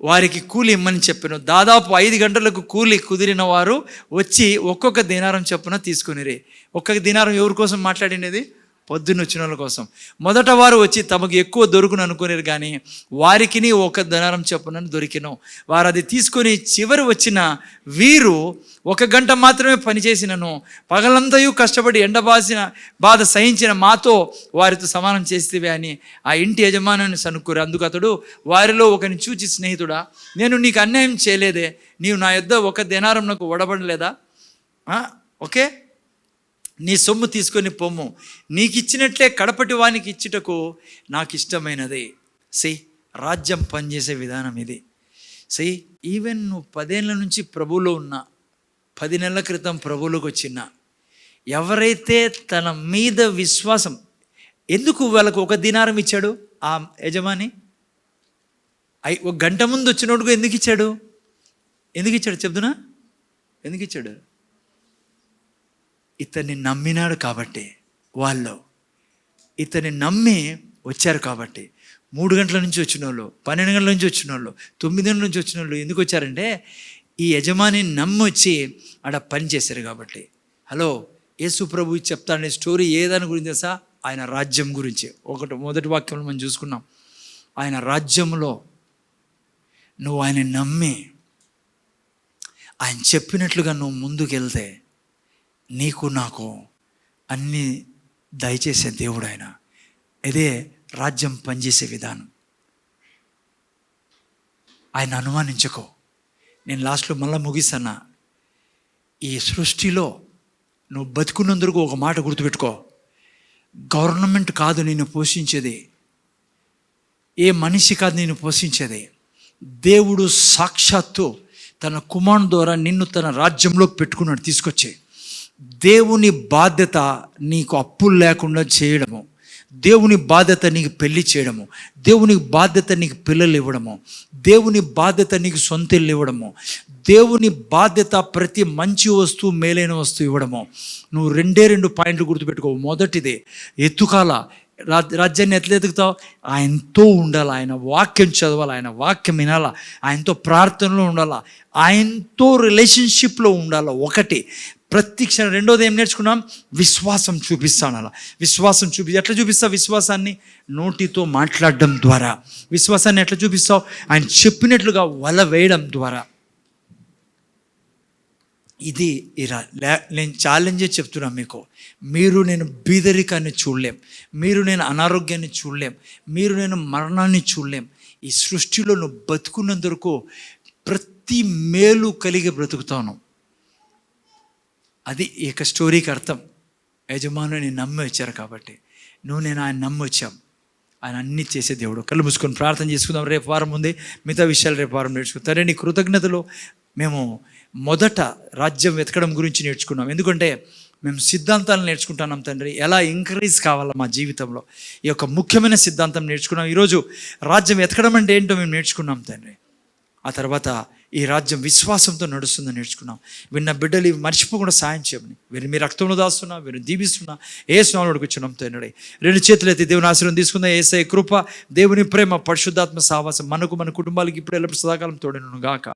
వారికి కూలి ఇమ్మని చెప్పాను. దాదాపు 5 గంటలకు కూలి కుదిరిన వారు వచ్చి ఒక్కొక్క దినారం చొప్పున తీసుకునిరి. 1 దినారం ఎవరి కోసం మాట్లాడినది? పొద్దున్న వచ్చిన వాళ్ళ కోసం. మొదట వారు వచ్చి తమకు ఎక్కువ దొరుకును అనుకునేరు, కానీ వారికి 1 దనారం చొప్పునని దొరికిను. వారు అది తీసుకొని చివరి వచ్చిన వీరు 1 గంట మాత్రమే పనిచేసినను పగలంతయు కష్టపడి ఎండబాసిన బాధ సహించిన మాతో వారితో సమానం చేస్తేవే అని ఆ ఇంటి యజమానాన్ని సనుక్కురు. అందుకు అతడు వారిలో ఒకరిని చూచి, స్నేహితుడా, నేను నీకు అన్యాయం చేయలేదే, నీవు నా యొద్ద 1 దెనారం నాకు వడబడలేదా? ఓకే, నీ సొమ్ము తీసుకొని పొమ్ము, నీకు ఇచ్చినట్లే కడపటి వానికి ఇచ్చుటకు నాకు ఇష్టమైనది. రాజ్యం పనిచేసే విధానం ఇది. ఈవెన్ నువ్వు 10 ఏళ్ళ నుంచి ప్రభువులో ఉన్నా, 10 నెలల క్రితం ప్రభువులోకి వచ్చిన ఎవరైతే తన మీద విశ్వాసం, ఎందుకు వాళ్ళకు 1 దినారం ఇచ్చాడు ఆ యజమాని? 1 గంట ముందు వచ్చినోడుకు ఎందుకు ఇచ్చాడు చెప్తున్నా? ఎందుకు ఇచ్చాడు? ఇతన్ని నమ్మినాడు కాబట్టి, వాళ్ళు ఇతన్ని నమ్మి వచ్చారు కాబట్టి. 3 గంటల నుంచి వచ్చిన వాళ్ళు, 12 గంటల నుంచి వచ్చిన వాళ్ళు, 9 గంటల నుంచి వచ్చిన వాళ్ళు ఎందుకు వచ్చారంటే ఈ యజమాని నమ్మి వచ్చి ఆడ పని చేశారు కాబట్టి. హలో, యేసు ప్రభు చెప్తానే స్టోరీ ఏదాని గురించి తెలుసా? ఆయన రాజ్యం గురించి. మొదటి వాక్యంలో మనం చూసుకున్నాం. ఆయన రాజ్యంలో నువ్వు ఆయన నమ్మి ఆయన చెప్పినట్లుగా నువ్వు ముందుకెళ్తే నీకు నాకు అన్నీ దయచేసే దేవుడు ఆయన. ఇదే రాజ్యం పనిచేసే విధానం. ఆయన అనుమానించుకో. నేను లాస్ట్లో మళ్ళీ ముగిస్తాను. ఈ సృష్టిలో నువ్వు బతుకున్నందుకు ఒక మాట గుర్తుపెట్టుకో, గవర్నమెంట్ కాదు నిన్ను పోషించేది, ఏ మనిషి కాదు నిన్ను పోషించేది. దేవుడు సాక్షాత్తు తన కుమారుని ద్వారా నిన్ను తన రాజ్యంలోకి పెట్టుకున్నాడు, తీసుకొచ్చి. దేవుని బాధ్యత నీకు అప్పులు లేకుండా చేయడము, దేవుని బాధ్యత నీకు పెళ్లి చేయడము, దేవుని బాధ్యత నీకు పిల్లలు ఇవ్వడము, దేవుని బాధ్యత నీకు సొంత ఇల్లు ఇవ్వడము, దేవుని బాధ్యత ప్రతి మంచి వస్తువు, మేలైన వస్తువు ఇవ్వడము. నువ్వు 2 పాయింట్లు గుర్తుపెట్టుకో. మొదటిది, ఎత్తుకాల రాజ్యాన్ని ఎట్లా ఎదుగుతావు? ఆయనతో ఉండాలి, ఆయన వాక్యం చదవాలి, ఆయన వాక్యం వినాలా, ఆయనతో ప్రార్థనలో ఉండాలా, ఆయనతో రిలేషన్షిప్లో ఉండాలా. ఒకటి ప్రతి క్షణం. రెండోది ఏం నేర్చుకున్నాం? విశ్వాసం చూపిస్తాను. అలా విశ్వాసం ఎట్లా చూపిస్తావు? విశ్వాసాన్ని నోటితో మాట్లాడడం ద్వారా. విశ్వాసాన్ని ఎట్లా చూపిస్తావు? ఆయన చెప్పినట్లుగా వల వేయడం ద్వారా. ఇది నేను ఛాలెంజే చెప్తున్నా మీకు. మీరు నేను బీదరికాన్ని చూడలేం, మీరు నేను అనారోగ్యాన్ని చూడలేం, మీరు నేను మరణాన్ని చూడలేం. ఈ సృష్టిలో నువ్వు బతుకున్నందుకు ప్రతి మేలు కలిగి బ్రతుకుతాను. అది ఈ యొక్క స్టోరీకి అర్థం. యజమానుని నమ్మి వచ్చారు కాబట్టి, నువ్వు నేను ఆయన నమ్మి వచ్చాం. ఆయన అన్నీ చేసే దేవుడు. కళ్ళు మూసుకొని ప్రార్థన చేసుకుందాం. రేపు వారం ఉంది, మిగతా విషయాలు రేపు వారం నేర్చుకుంటారే. నీ కృతజ్ఞతలో మేము మొదట రాజ్యం వెతకడం గురించి నేర్చుకున్నాం. ఎందుకంటే మేము సిద్ధాంతాలు నేర్చుకుంటున్నాం తండ్రి, ఎలా ఎంకరేజ్ కావాలా మా జీవితంలో. ఈ యొక్క ముఖ్యమైన సిద్ధాంతం నేర్చుకున్నాం. ఈరోజు రాజ్యం వెతకడం అంటే ఏంటో మేము నేర్చుకున్నాం తండ్రి. ఆ తర్వాత ఈ రాజ్యం విశ్వాసంతో నడుస్తుందని నేర్చుకున్నాం. విన్న బిడ్డలు ఇవి మర్చిపోకుండా సాయం చేయమని, వీరిని మీ రక్తంలో దాస్తున్నా, వీరిని దీవిస్తున్నా, ఏ స్నానం కూర్చున్నాం తండ్రి. 2 చేతులు ఎత్తి దేవుని ఆశీర్వాదం తీసుకుందాం. యేసయ్య కృప, దేవుని ప్రేమ, పరిశుద్ధాత్మ సహవాసం మనకు, మన కుటుంబాలకి ఇప్పుడు ఎల్లప్పుడు సదాకాలం తోడనుగాక.